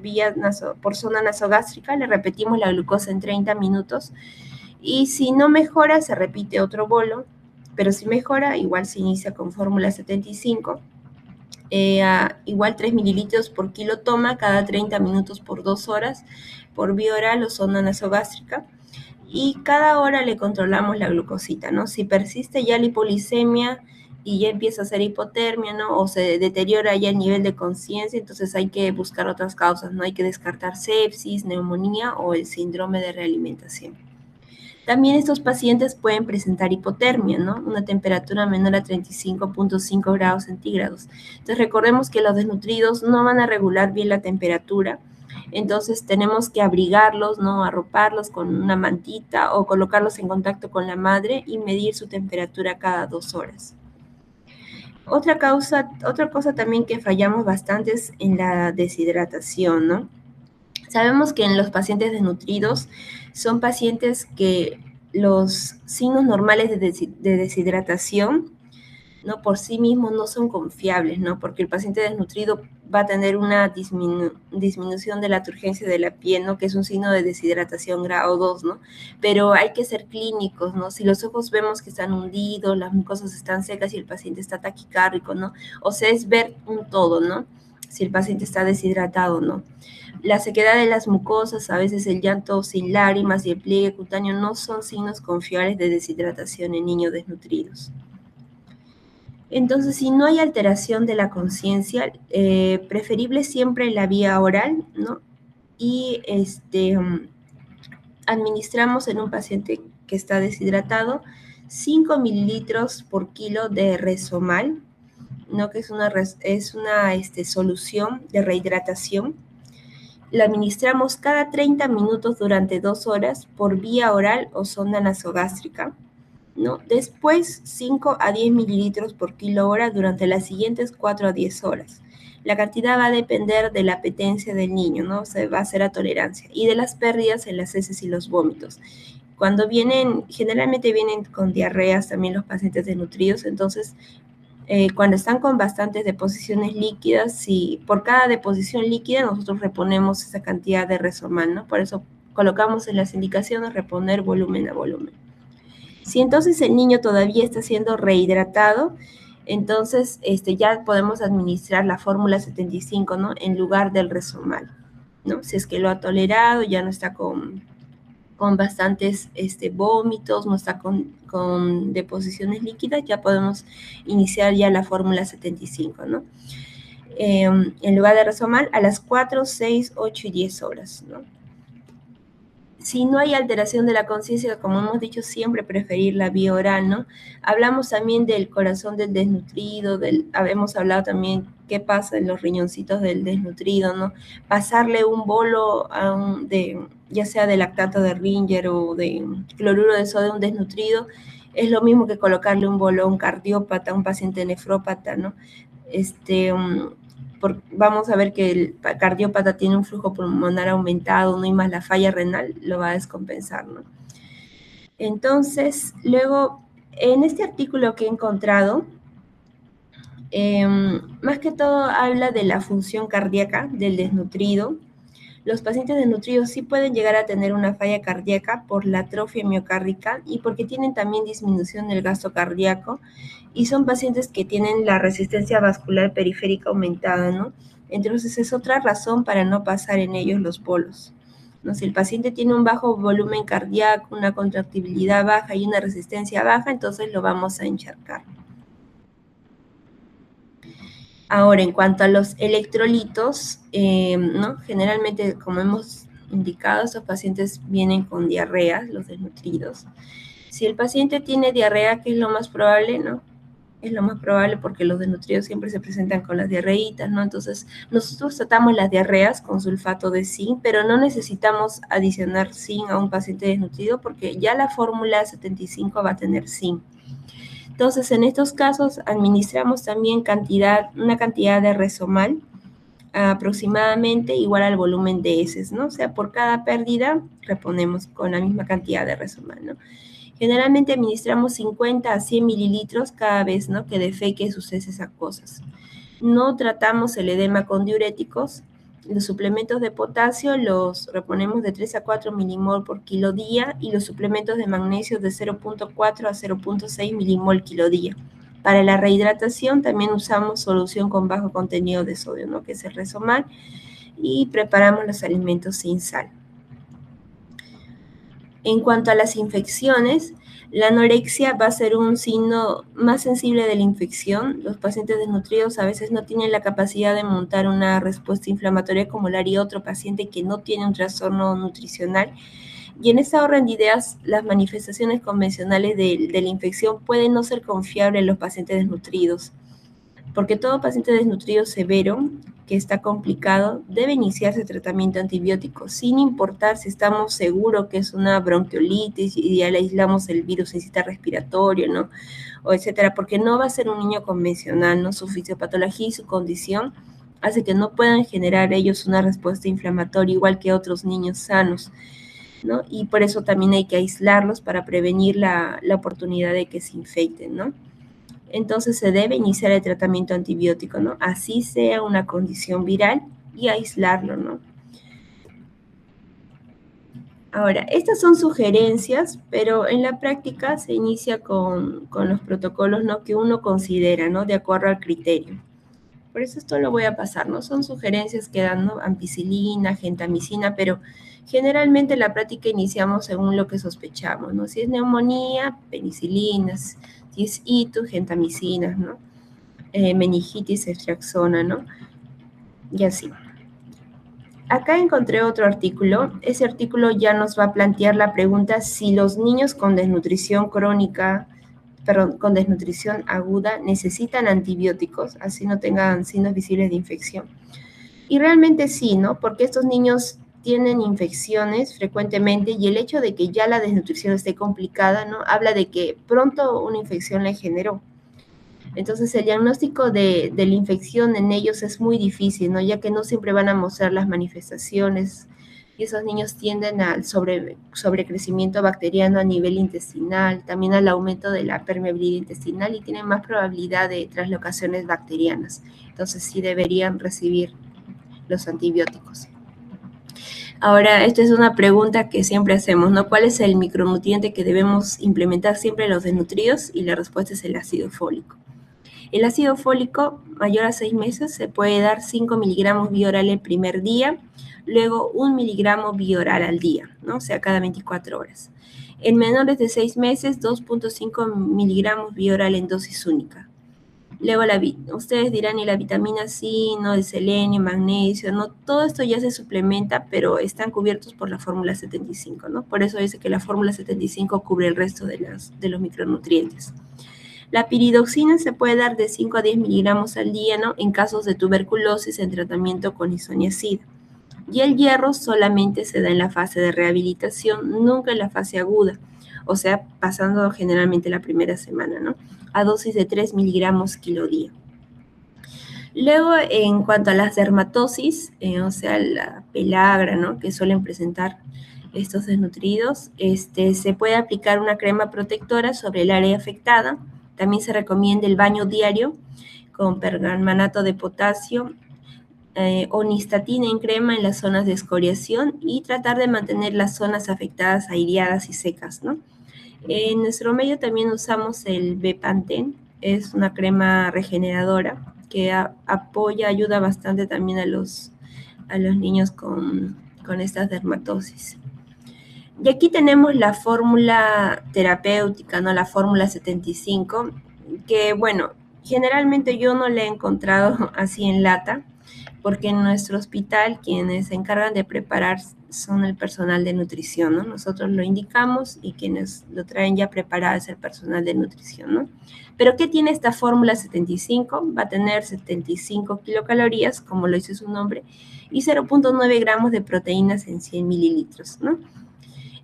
zona nasogástrica, le repetimos la glucosa en 30 minutos. Y si no mejora, se repite otro bolo, pero si mejora, igual se inicia con fórmula 75. Igual 3 mililitros por kilo toma cada 30 minutos por 2 horas por vía oral o zona nasogástrica. Y cada hora le controlamos la glucosita, ¿no? Si persiste ya la hipolisemia y ya empieza a hacer hipotermia, ¿no? O se deteriora ya el nivel de conciencia, entonces hay que buscar otras causas, ¿no? Hay que descartar sepsis, neumonía o el síndrome de realimentación. También estos pacientes pueden presentar hipotermia, ¿no? Una temperatura menor a 35.5 grados centígrados. Entonces recordemos que los desnutridos no van a regular bien la temperatura, entonces tenemos que abrigarlos, ¿no? Arroparlos con una mantita o colocarlos en contacto con la madre y medir su temperatura cada 2 horas. Otra cosa también que fallamos bastante es en la deshidratación, ¿no? Sabemos que en los pacientes desnutridos son pacientes que los signos normales de deshidratación, ¿no? Por sí mismos no son confiables, ¿no? Porque el paciente desnutrido va a tener una disminución de la turgencia de la piel, ¿no? Que es un signo de deshidratación grado 2, ¿no? Pero hay que ser clínicos, ¿no? Si los ojos vemos que están hundidos, las mucosas están secas y el paciente está taquicárdico, ¿no? O sea, es ver un todo, ¿no? Si el paciente está deshidratado o no. La sequedad de las mucosas, a veces el llanto sin lágrimas y el pliegue cutáneo no son signos confiables de deshidratación en niños desnutridos. Entonces, si no hay alteración de la conciencia, preferible siempre la vía oral, ¿no? Y administramos en un paciente que está deshidratado 5 mililitros por kilo de Resomal, ¿no? Que es una solución de rehidratación. La administramos cada 30 minutos durante 2 horas por vía oral o sonda nasogástrica, ¿no? Después 5 a 10 mililitros por kilo hora durante las siguientes 4 a 10 horas. La cantidad va a depender de la apetencia del niño, ¿no? Se va a hacer a tolerancia y de las pérdidas en las heces y los vómitos. Generalmente vienen con diarreas también los pacientes desnutridos, entonces cuando están con bastantes deposiciones líquidas, si por cada deposición líquida nosotros reponemos esa cantidad de Resomal, ¿no? Por eso colocamos en las indicaciones reponer volumen a volumen. Si entonces el niño todavía está siendo rehidratado, entonces ya podemos administrar la fórmula 75, ¿no? En lugar del Resomal, ¿no? Si es que lo ha tolerado, ya no está con bastantes vómitos, no está con deposiciones líquidas, ya podemos iniciar ya la fórmula 75, ¿no? En lugar de Resomal, a las 4, 6, 8 y 10 horas, ¿no? Si no hay alteración de la conciencia, como hemos dicho, siempre preferir la vía oral, ¿no? Hablamos también del corazón del desnutrido, hemos hablado también qué pasa en los riñoncitos del desnutrido, ¿no? Pasarle un bolo ya sea de lactato de Ringer o de cloruro de sodio a un desnutrido, es lo mismo que colocarle un bolo a un cardiópata, a un paciente nefrópata, ¿no? Vamos a ver que el cardiópata tiene un flujo pulmonar aumentado, ¿no? Y más la falla renal lo va a descompensar, ¿no? Entonces, luego, en este artículo que he encontrado, más que todo habla de la función cardíaca del desnutrido. Los pacientes desnutridos sí pueden llegar a tener una falla cardíaca por la atrofia miocárdica y porque tienen también disminución del gasto cardíaco y son pacientes que tienen la resistencia vascular periférica aumentada, ¿no? Entonces es otra razón para no pasar en ellos los bolos, ¿no? Si el paciente tiene un bajo volumen cardíaco, una contractibilidad baja y una resistencia baja, entonces lo vamos a encharcar. Ahora, en cuanto a los electrolitos, ¿no? Generalmente, como hemos indicado, estos pacientes vienen con diarreas, los desnutridos. Si el paciente tiene diarrea, ¿qué es lo más probable, no? Es lo más probable porque los desnutridos siempre se presentan con las diarreitas, ¿no? Entonces, nosotros tratamos las diarreas con sulfato de zinc, pero no necesitamos adicionar zinc a un paciente desnutrido porque ya la fórmula 75 va a tener zinc. Entonces, en estos casos, administramos también una cantidad de Resomal aproximadamente igual al volumen de heces, ¿no? O sea, por cada pérdida reponemos con la misma cantidad de Resomal, ¿no? Generalmente administramos 50 a 100 mililitros cada vez, ¿no?, que defeque sus heces acuosas. No tratamos el edema con diuréticos. Los suplementos de potasio los reponemos de 3 a 4 milimol por kilo día y los suplementos de magnesio de 0.4 a 0.6 milimol kilo día. Para la rehidratación también usamos solución con bajo contenido de sodio, ¿no?, que es el Resomal, y preparamos los alimentos sin sal. En cuanto a las infecciones, la anorexia va a ser un signo más sensible de la infección. Los pacientes desnutridos a veces no tienen la capacidad de montar una respuesta inflamatoria como la haría otro paciente que no tiene un trastorno nutricional. Y en esta orden de ideas, las manifestaciones convencionales de la infección pueden no ser confiables en los pacientes desnutridos, porque todo paciente desnutrido severo que está complicado debe iniciarse tratamiento antibiótico, sin importar si estamos seguros que es una bronquiolitis y ya le aislamos el virus sincitial respiratorio, ¿no?, o etcétera, porque no va a ser un niño convencional, ¿no? Su fisiopatología y su condición hace que no puedan generar ellos una respuesta inflamatoria igual que otros niños sanos, ¿no? Y por eso también hay que aislarlos para prevenir la oportunidad de que se infecten, ¿no? Entonces se debe iniciar el tratamiento antibiótico, ¿no?, así sea una condición viral, y aislarlo, ¿no? Ahora, estas son sugerencias, pero en la práctica se inicia con los protocolos, ¿no?, que uno considera, ¿no?, de acuerdo al criterio. Por eso esto lo voy a pasar, ¿no? Son sugerencias que dan, ¿no?, ampicilina, gentamicina, pero generalmente en la práctica iniciamos según lo que sospechamos, ¿no? Si es neumonía, penicilinas; si es itus, gentamicinas, ¿no? Meningitis, ceftriaxona, ¿no? Y así. Acá encontré otro artículo. Ese artículo ya nos va a plantear la pregunta si los niños con desnutrición crónica, perdón, con desnutrición aguda necesitan antibióticos, así no tengan signos visibles de infección. Y realmente sí, ¿no? Porque estos niños tienen infecciones frecuentemente y el hecho de que ya la desnutrición esté complicada, ¿no?, habla de que pronto una infección le generó. Entonces el diagnóstico de la infección en ellos es muy difícil, ¿no?, ya que no siempre van a mostrar las manifestaciones y esos niños tienden al sobrecrecimiento bacteriano a nivel intestinal, también al aumento de la permeabilidad intestinal y tienen más probabilidad de translocaciones bacterianas. Entonces sí deberían recibir los antibióticos. Ahora, esta es una pregunta que siempre hacemos, ¿no? ¿Cuál es el micronutriente que debemos implementar siempre en los desnutridos? Y la respuesta es el ácido fólico. El ácido fólico mayor a 6 meses se puede dar 5 miligramos bioral el primer día, luego 1 miligramo bioral al día, ¿no?, o sea, cada 24 horas. En menores de 6 meses, 2.5 miligramos bioral en dosis única. Luego, ustedes dirán, ¿y la vitamina C, no?, el selenio, magnesio, ¿no? Todo esto ya se suplementa, pero están cubiertos por la fórmula 75, ¿no? Por eso dice que la fórmula 75 cubre el resto de los micronutrientes. La piridoxina se puede dar de 5 a 10 miligramos al día, ¿no?, en casos de tuberculosis en tratamiento con isoniazida. Y el hierro solamente se da en la fase de rehabilitación, nunca en la fase aguda, o sea, pasando generalmente la primera semana, ¿no?, a dosis de 3 miligramos kilo día. Luego, en cuanto a las dermatosis, o sea, la pelagra, ¿no?, que suelen presentar estos desnutridos, se puede aplicar una crema protectora sobre el área afectada. También se recomienda el baño diario con permanganato de potasio o nistatina en crema en las zonas de escoriación y tratar de mantener las zonas afectadas aireadas y secas, ¿no? En nuestro medio también usamos el Bepanthen, es una crema regeneradora que ayuda bastante también a los niños con estas dermatosis. Y aquí tenemos la fórmula terapéutica, ¿no?, la fórmula 75, que, bueno, generalmente yo no la he encontrado así en lata, porque en nuestro hospital quienes se encargan de preparar son el personal de nutrición, ¿no? Nosotros lo indicamos y quienes lo traen ya preparado es el personal de nutrición, ¿no? Pero ¿qué tiene esta fórmula 75? Va a tener 75 kilocalorías, como lo dice su nombre, y 0.9 gramos de proteínas en 100 mililitros, ¿no?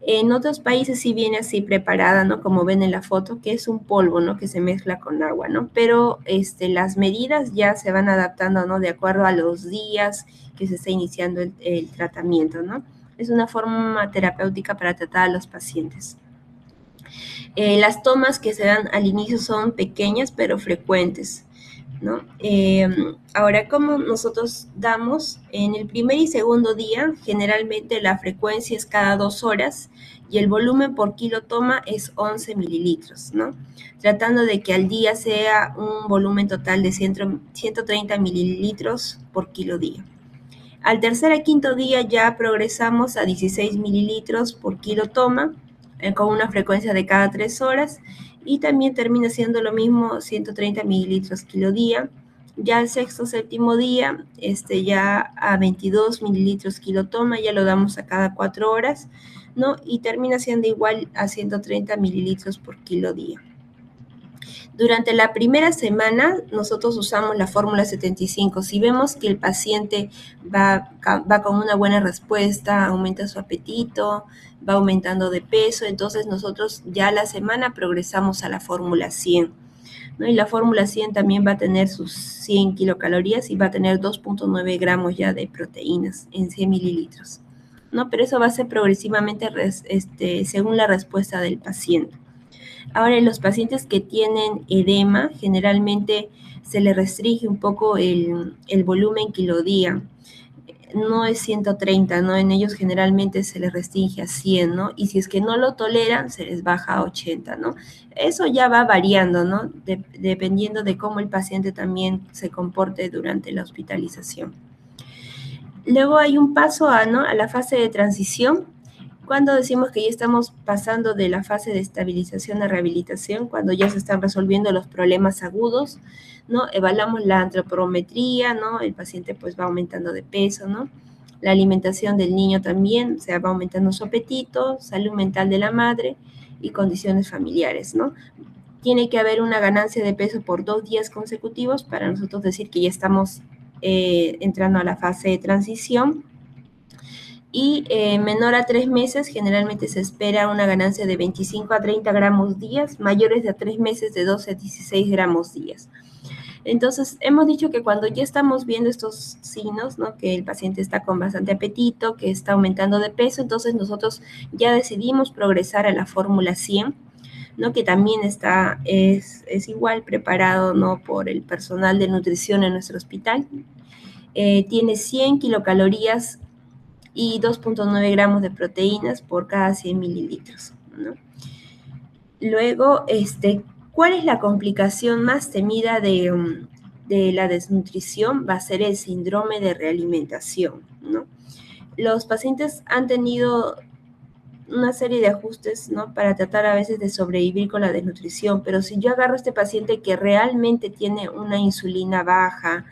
En otros países sí viene así preparada, ¿no? Como ven en la foto, que es un polvo, ¿no? Que se mezcla con agua, ¿no? Pero las medidas ya se van adaptando, ¿no? De acuerdo a los días que se está iniciando el tratamiento, ¿no? Es una forma terapéutica para tratar a los pacientes. Las tomas que se dan al inicio son pequeñas pero frecuentes, ¿no? Ahora, ¿cómo nosotros damos? En el primer y segundo día, generalmente la frecuencia es cada 2 horas y el volumen por kilo toma es 11 mililitros, ¿no? Tratando de que al día sea un volumen total de 130 mililitros por kilo día. Al tercer a quinto día ya progresamos a 16 mililitros por kilo toma, con una frecuencia de cada 3 horas, y también termina siendo lo mismo 130 mililitros kilo día. Ya el sexto, séptimo día, ya a 22 mililitros kilo toma, ya lo damos a cada 4 horas, ¿no? Y termina siendo igual a 130 mililitros por kilo día. Durante la primera semana nosotros usamos la fórmula 75. Si vemos que el paciente va con una buena respuesta, aumenta su apetito, va aumentando de peso, entonces nosotros ya a la semana progresamos a la fórmula 100. ¿No? Y la fórmula 100 también va a tener sus 100 kilocalorías y va a tener 2.9 gramos ya de proteínas en 100 mililitros. ¿No? Pero eso va a ser progresivamente según la respuesta del paciente. Ahora, en los pacientes que tienen edema, generalmente se les restringe un poco el volumen kilodía. No es 130, ¿no? En ellos generalmente se les restringe a 100, ¿no? Y si es que no lo toleran, se les baja a 80, ¿no? Eso ya va variando, ¿no? Dependiendo de cómo el paciente también se comporte durante la hospitalización. Luego hay un paso a la fase de transición. Cuando decimos que ya estamos pasando de la fase de estabilización a rehabilitación, cuando ya se están resolviendo los problemas agudos, ¿no? Evaluamos la antropometría, ¿no? El paciente pues va aumentando de peso, ¿no? La alimentación del niño también, o sea, va aumentando su apetito, salud mental de la madre y condiciones familiares, ¿no? Tiene que haber una ganancia de peso por 2 días consecutivos para nosotros decir que ya estamos entrando a la fase de transición. Y menor a 3 meses, generalmente se espera una ganancia de 25 a 30 gramos días, mayores de a 3 meses de 12 a 16 gramos días. Entonces, hemos dicho que cuando ya estamos viendo estos signos, ¿no? Que el paciente está con bastante apetito, que está aumentando de peso, entonces nosotros ya decidimos progresar a la fórmula 100, ¿no? Que también es igual preparado, ¿no? Por el personal de nutrición en nuestro hospital. Tiene 100 kilocalorías y 2.9 gramos de proteínas por cada 100 mililitros, ¿no? Luego, ¿cuál es la complicación más temida de la desnutrición? Va a ser el síndrome de realimentación, ¿no? Los pacientes han tenido una serie de ajustes, ¿no? Para tratar a veces de sobrevivir con la desnutrición, pero si yo agarro a este paciente que realmente tiene una insulina baja,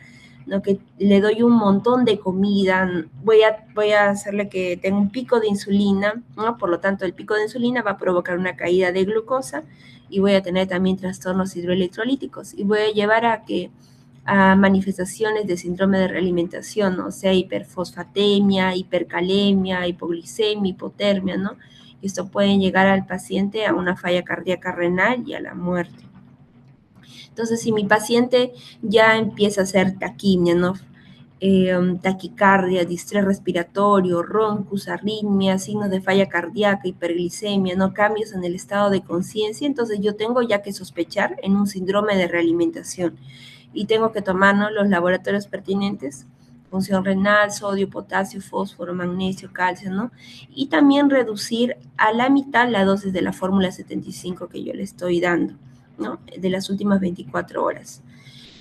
¿no? Que le doy un montón de comida, voy a hacerle que tenga un pico de insulina, ¿no? Por lo tanto, el pico de insulina va a provocar una caída de glucosa y voy a tener también trastornos hidroelectrolíticos y voy a llevar a manifestaciones de síndrome de realimentación, ¿no? O sea, hiperfosfatemia, hipercalemia, hipoglicemia, hipotermia, ¿no? Y esto puede llegar al paciente a una falla cardíaca renal y a la muerte. Entonces, si mi paciente ya empieza a hacer taquimia, ¿no? Taquicardia, distrés respiratorio, roncus, arritmia, signos de falla cardíaca, hiperglicemia, ¿no? Cambios en el estado de conciencia, entonces yo tengo ya que sospechar en un síndrome de realimentación y tengo que tomar, ¿no? Los laboratorios pertinentes, función renal, sodio, potasio, fósforo, magnesio, calcio, ¿no? Y también reducir a la mitad la dosis de la fórmula 75 que yo le estoy dando, ¿no? De las últimas 24 horas.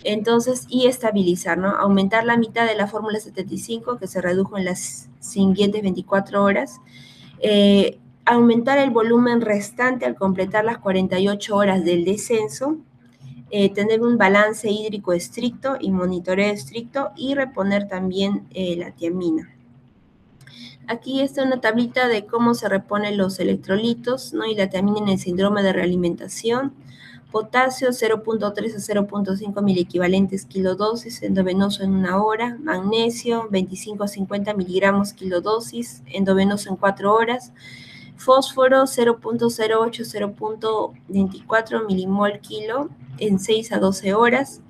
Entonces, y estabilizar, ¿no? Aumentar la mitad de la fórmula 75 que se redujo en las siguientes 24 horas. Aumentar el volumen restante al completar las 48 horas del descenso. Tener un balance hídrico estricto y monitoreo estricto y reponer también la tiamina. Aquí está una tablita de cómo se reponen los electrolitos, ¿no? Y la tiamina en el síndrome de realimentación. Potasio 0.3 a 0.5 miliequivalentes kilodosis endovenoso en 1 hora. Magnesio 25 a 50 miligramos kilodosis endovenoso en 4 horas. fósforo 0.08, 0.24 milimol kilo en 6 a 12 horas,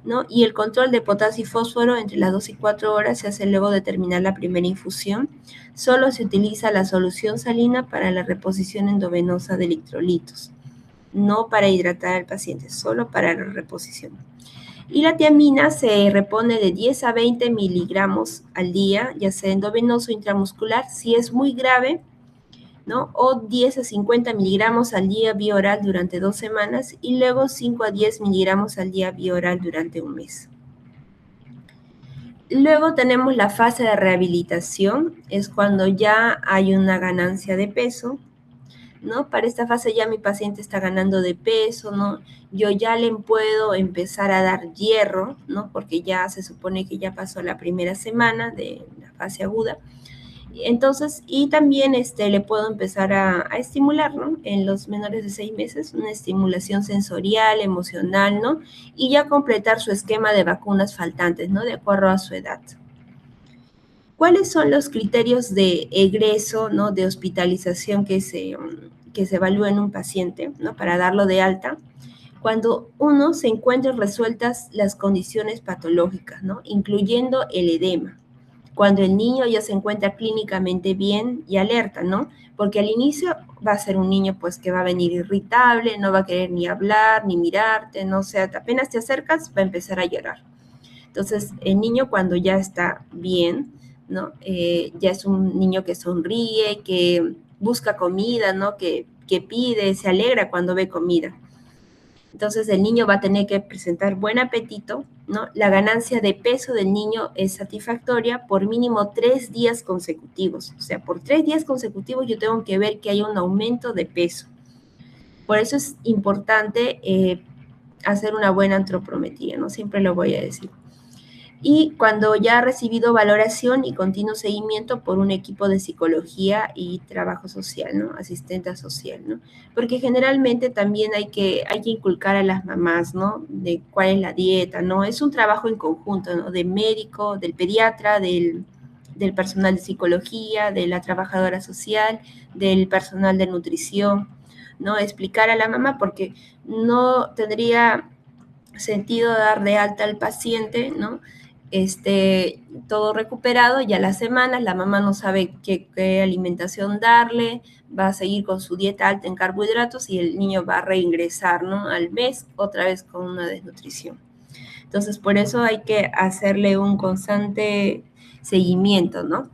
¿no? Y el control de potasio y fósforo entre las 2 y 4 horas se hace luego de terminar la primera infusión. Solo se utiliza la solución salina para la reposición endovenosa de electrolitos, no para hidratar al paciente, solo para la reposición. Y la tiamina se repone de 10 a 20 miligramos al día, ya sea endovenoso o intramuscular, si es muy grave, ¿no? O 10 a 50 miligramos al día vía oral durante 2 semanas y luego 5 a 10 miligramos al día vía oral durante un mes. Luego tenemos la fase de rehabilitación, es cuando ya hay una ganancia de peso, ¿no? Para esta fase ya mi paciente está ganando de peso, ¿no? Yo ya le puedo empezar a dar hierro, ¿no? Porque ya se supone que ya pasó la primera semana de la fase aguda. Entonces, y también le puedo empezar a estimular, ¿no? En los menores de 6 meses, una estimulación sensorial, emocional, ¿no? Y ya completar su esquema de vacunas faltantes, ¿no? De acuerdo a su edad. ¿Cuáles son los criterios de egreso, ¿no? De hospitalización que se evalúa en un paciente, ¿no? Para darlo de alta? Cuando uno se encuentren resueltas las condiciones patológicas, ¿no? Incluyendo el edema. Cuando el niño ya se encuentra clínicamente bien y alerta, ¿no? Porque al inicio va a ser un niño pues que va a venir irritable, no va a querer ni hablar, ni mirarte, no sé, apenas te acercas va a empezar a llorar. Entonces, el niño cuando ya está bien, ¿no? Ya es un niño que sonríe, que busca comida, ¿no? Que pide, se alegra cuando ve comida. Entonces el niño va a tener que presentar buen apetito, ¿no? La ganancia de peso del niño es satisfactoria por mínimo 3 días consecutivos. O sea, por 3 días consecutivos yo tengo que ver que hay un aumento de peso. Por eso es importante hacer una buena antropometría, ¿no? Siempre lo voy a decir. Y cuando ya ha recibido valoración y continuo seguimiento por un equipo de psicología y trabajo social, ¿no? Asistente social, ¿no? Porque generalmente también hay que inculcar a las mamás, ¿no? De cuál es la dieta, ¿no? Es un trabajo en conjunto, ¿no? De médico, del pediatra, del personal de psicología, de la trabajadora social, del personal de nutrición, ¿no? Explicar a la mamá porque no tendría sentido dar de alta al paciente, ¿no? Todo recuperado, ya las semanas, la mamá no sabe qué alimentación darle, va a seguir con su dieta alta en carbohidratos y el niño va a reingresar, ¿no? Al mes, otra vez con una desnutrición. Entonces, por eso hay que hacerle un constante seguimiento, ¿no?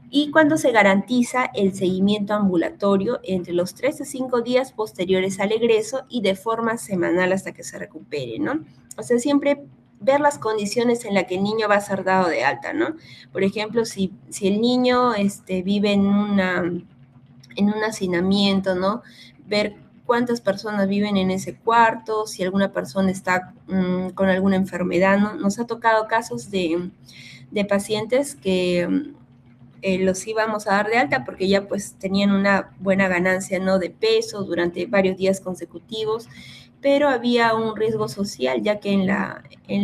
Y cuando se garantiza el seguimiento ambulatorio entre los 3 a 5 días posteriores al egreso y de forma semanal hasta que se recupere, ¿no? O sea, siempre ver las condiciones en las que el niño va a ser dado de alta, ¿no? Por ejemplo, si el niño vive en un hacinamiento, ¿no? Ver cuántas personas viven en ese cuarto, si alguna persona está con alguna enfermedad, ¿no? Nos ha tocado casos de pacientes que los íbamos a dar de alta porque ya pues tenían una buena ganancia, ¿no? De peso durante varios días consecutivos, pero había un riesgo social, ya que en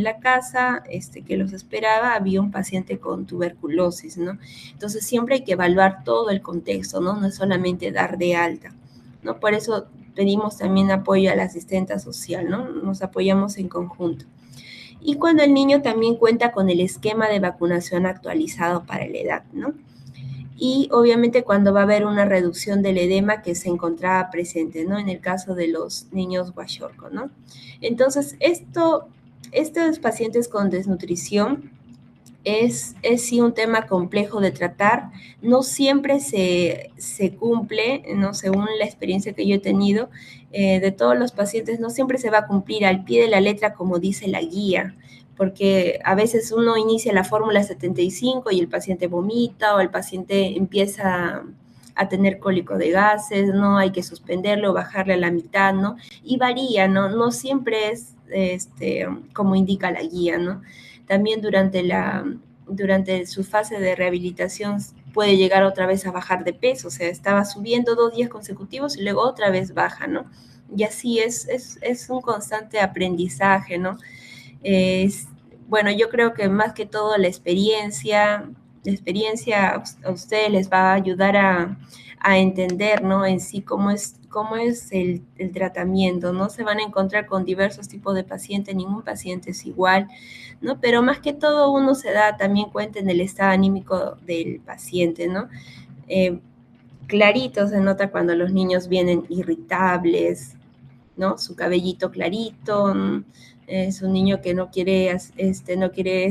la casa que los esperaba había un paciente con tuberculosis, ¿no? Entonces siempre hay que evaluar todo el contexto, ¿no? No es solamente dar de alta, ¿no? Por eso pedimos también apoyo a la asistenta social, ¿no? Nos apoyamos en conjunto. Y cuando el niño también cuenta con el esquema de vacunación actualizado para la edad, ¿no? Y obviamente cuando va a haber una reducción del edema que se encontraba presente, ¿no? En el caso de los niños Kwashiorkor, ¿no? Entonces, estos pacientes con desnutrición es sí un tema complejo de tratar, no siempre se cumple, ¿no? Según la experiencia que yo he tenido, de todos los pacientes, no siempre se va a cumplir al pie de la letra como dice la guía, porque a veces uno inicia la fórmula 75 y el paciente vomita o el paciente empieza a tener cólico de gases, ¿no? Hay que suspenderlo, bajarle a la mitad, ¿no? Y varía, ¿no? No siempre es como indica la guía, ¿no? También durante su fase de rehabilitación puede llegar otra vez a bajar de peso, o sea, estaba subiendo 2 días consecutivos y luego otra vez baja, ¿no? Y así es un constante aprendizaje, ¿no? Bueno, yo creo que más que todo la experiencia, experiencia a ustedes les va a ayudar a entender, ¿no? En sí cómo es el tratamiento, ¿no? Se van a encontrar con diversos tipos de pacientes, ningún paciente es igual, ¿no? Pero más que todo uno se da también cuenta en el estado anímico del paciente, ¿no? Eh, Clarito se nota cuando los niños vienen irritables, ¿no? Su cabellito clarito, es un niño que no quiere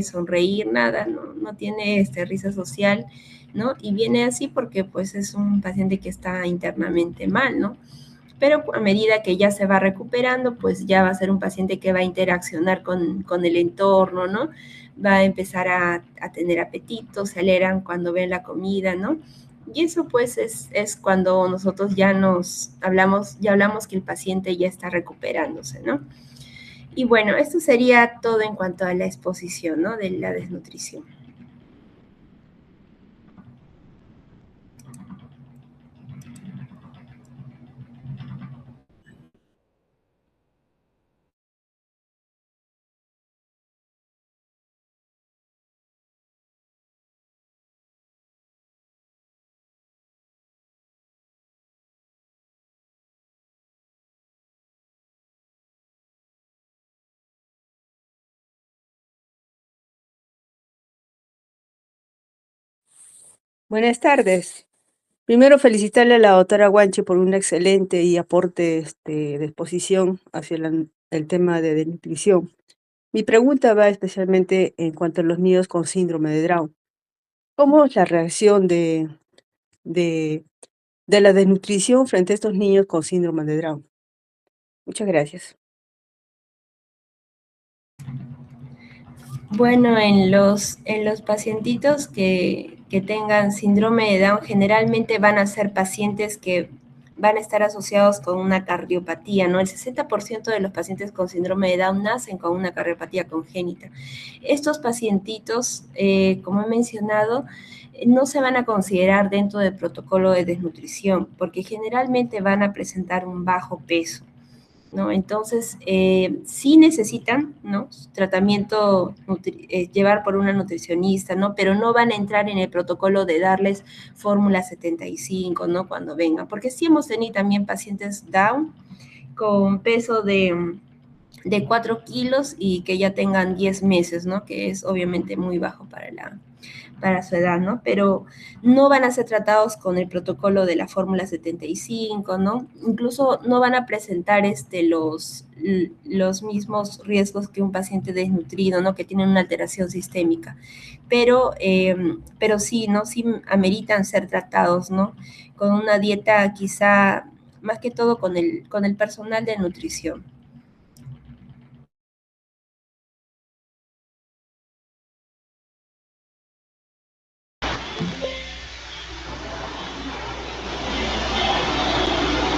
sonreír, nada, no tiene risa social, ¿no? Y viene así porque pues es un paciente que está internamente mal, ¿no? Pero a medida que ya se va recuperando, pues ya va a ser un paciente que va a interaccionar con el entorno, ¿no? Va a empezar a tener apetito, se alegran cuando ven la comida, ¿no? Y eso pues es cuando nosotros ya hablamos que el paciente ya está recuperándose, ¿no? Y bueno, esto sería todo en cuanto a la exposición, ¿no? De la desnutrición. Buenas tardes. Primero felicitarle a la doctora Guanche por un excelente y aporte de exposición hacia el tema de desnutrición. Mi pregunta va especialmente en cuanto a los niños con síndrome de Down. ¿Cómo es la reacción de, de la desnutrición frente a estos niños con síndrome de Down? Muchas gracias. Bueno, en los pacientitos que tengan síndrome de Down, generalmente van a ser pacientes que van a estar asociados con una cardiopatía, ¿no? El 60% de los pacientes con síndrome de Down nacen con una cardiopatía congénita. Estos pacientitos, como he mencionado, no se van a considerar dentro del protocolo de desnutrición, porque generalmente van a presentar un bajo peso. ¿No? Entonces, sí necesitan, ¿no? Tratamiento, llevar por una nutricionista, ¿no? Pero no van a entrar en el protocolo de darles fórmula 75, ¿no? Cuando vengan, porque sí hemos tenido también pacientes Down con peso de 4 kilos y que ya tengan 10 meses, ¿no? Que es obviamente muy bajo para su edad, ¿no? Pero no van a ser tratados con el protocolo de la fórmula 75, ¿no? Incluso no van a presentar los mismos riesgos que un paciente desnutrido, ¿no? Que tienen una alteración sistémica. Pero sí, ¿no? Sí ameritan ser tratados, ¿no? Con una dieta quizá, más que todo con el personal de nutrición.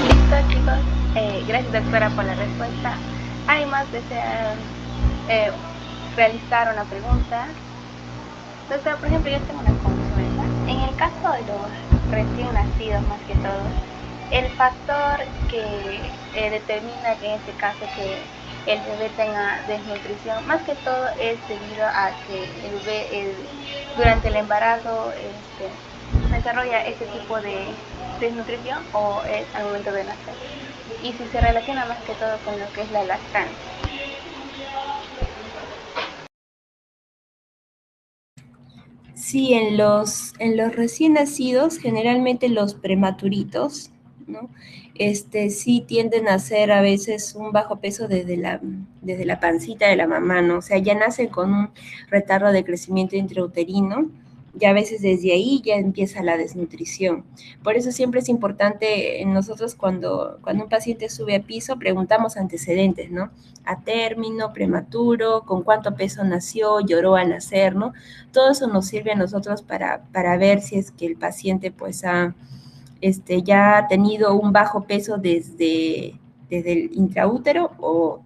Listo, chicos. Gracias, doctora, por la respuesta. Además, desean eh, realizar una pregunta. Doctora, por ejemplo, yo tengo una consulta. En el caso de los recién nacidos, más que todo, el factor que determina que en este caso que el bebé tenga desnutrición, más que todo es debido a que el bebé durante el embarazo desarrolla este tipo de desnutrición o es al momento de nacer. Y si se relaciona más que todo con lo que es la lactancia. Sí, en los recién nacidos, generalmente los prematuritos, ¿no? Sí tienden a hacer a veces un bajo peso desde la pancita de la mamá, ¿no? O sea, ya nacen con un retardo de crecimiento intrauterino, ya a veces desde ahí ya empieza la desnutrición. Por eso siempre es importante nosotros cuando un paciente sube a piso, preguntamos antecedentes, ¿no? A término, prematuro, con cuánto peso nació, lloró al nacer, ¿no? Todo eso nos sirve a nosotros para ver si es que el paciente pues ya ha tenido un bajo peso desde el intraútero o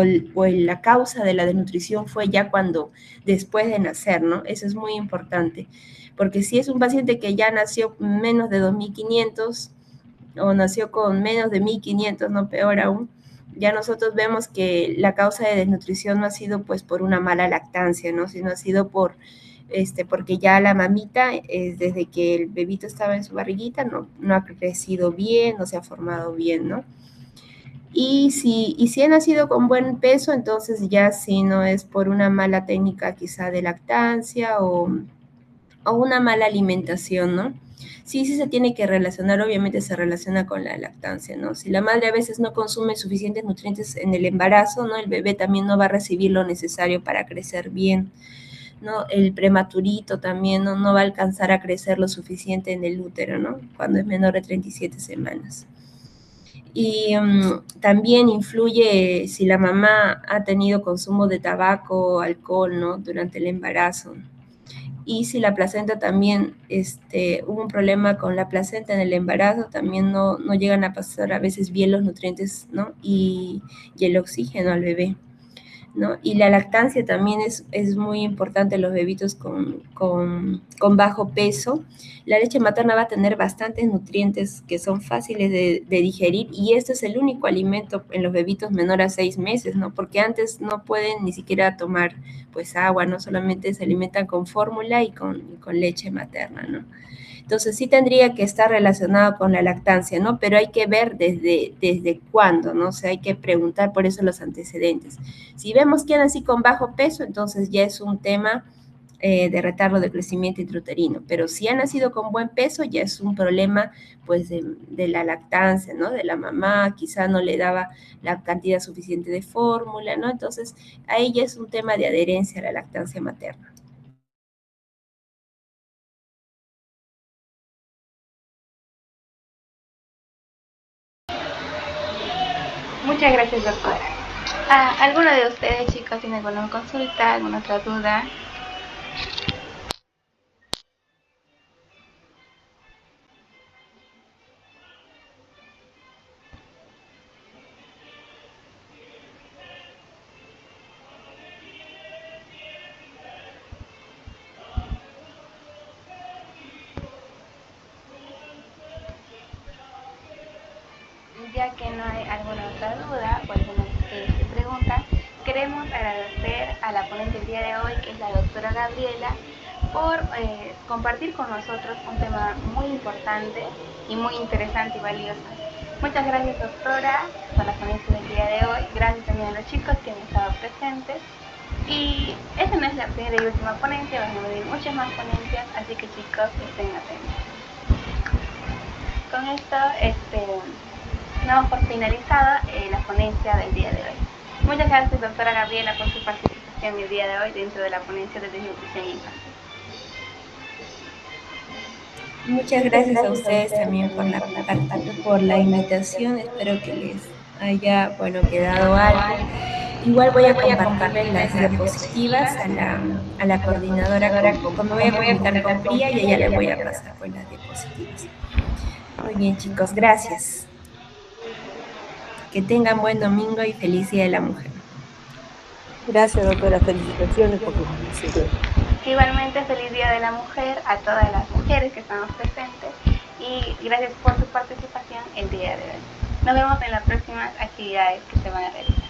la causa de la desnutrición fue ya cuando después de nacer, ¿no? Eso es muy importante, porque si es un paciente que ya nació menos de 2.500 o nació con menos de 1.500, no peor aún, ya nosotros vemos que la causa de desnutrición no ha sido pues por una mala lactancia, ¿no? Sino ha sido porque ya la mamita, desde que el bebito estaba en su barriguita, no ha crecido bien, no se ha formado bien, ¿no? Y si ha nacido con buen peso, entonces ya si no es por una mala técnica quizá de lactancia o una mala alimentación, ¿no? Sí se tiene que relacionar, obviamente se relaciona con la lactancia, ¿no? Si la madre a veces no consume suficientes nutrientes en el embarazo, ¿no? El bebé también no va a recibir lo necesario para crecer bien, ¿no? El prematurito también no va a alcanzar a crecer lo suficiente en el útero, ¿no? Cuando es menor de 37 semanas. Y también influye si la mamá ha tenido consumo de tabaco o alcohol, ¿no? Durante el embarazo. Y si la placenta también, hubo un problema con la placenta en el embarazo, también no llegan a pasar a veces bien los nutrientes, ¿no? Y el oxígeno al bebé, ¿no? Y la lactancia también es muy importante en los bebitos con bajo peso. La leche materna va a tener bastantes nutrientes que son fáciles de digerir, y este es el único alimento en los bebitos menores a 6 meses, ¿no? Porque antes no pueden ni siquiera tomar pues agua, ¿no? Solamente se alimentan con fórmula y con leche materna, ¿no? Entonces sí tendría que estar relacionado con la lactancia, ¿no? Pero hay que ver desde cuándo, ¿no? O sea, hay que preguntar por eso los antecedentes. Si vemos que nací con bajo peso, entonces ya es un tema de retardo de crecimiento intrauterino. Pero si ha nacido con buen peso, ya es un problema, pues, de la lactancia, ¿no? De la mamá, quizá no le daba la cantidad suficiente de fórmula, ¿no? Entonces, ahí ya es un tema de adherencia a la lactancia materna. Muchas gracias, doctora. ¿Alguno de ustedes, chicos, tiene alguna consulta, alguna otra duda? Ya que no hay alguna otra duda o alguna pregunta, queremos agradecer a la ponente del día de hoy, que es la doctora Gabriela, por compartir con nosotros un tema muy importante y muy interesante y valioso. Muchas gracias, doctora, por la ponencia del día de hoy. Gracias también a los chicos que han estado presentes. Y esta no es la primera y última ponencia, van a venir muchas más ponencias, así que chicos, estén atentos. Con esto, damos por finalizada la ponencia del día de hoy. Muchas gracias, doctora Gabriela, por su participación el día de hoy dentro de la ponencia de desnutrición infantil. Muchas gracias a ustedes también por la invitación. Espero que les haya, quedado algo. Igual voy a compartirles las diapositivas a la coordinadora, como voy a comunicar con Priya, y a ella le voy a pasar pues las diapositivas. Muy bien, chicos, gracias. Que tengan buen domingo y feliz Día de la Mujer. Gracias, doctora. Felicitaciones por su participación. Igualmente, feliz Día de la Mujer a todas las mujeres que estamos presentes y gracias por su participación el día de hoy. Nos vemos en las próximas actividades que se van a realizar.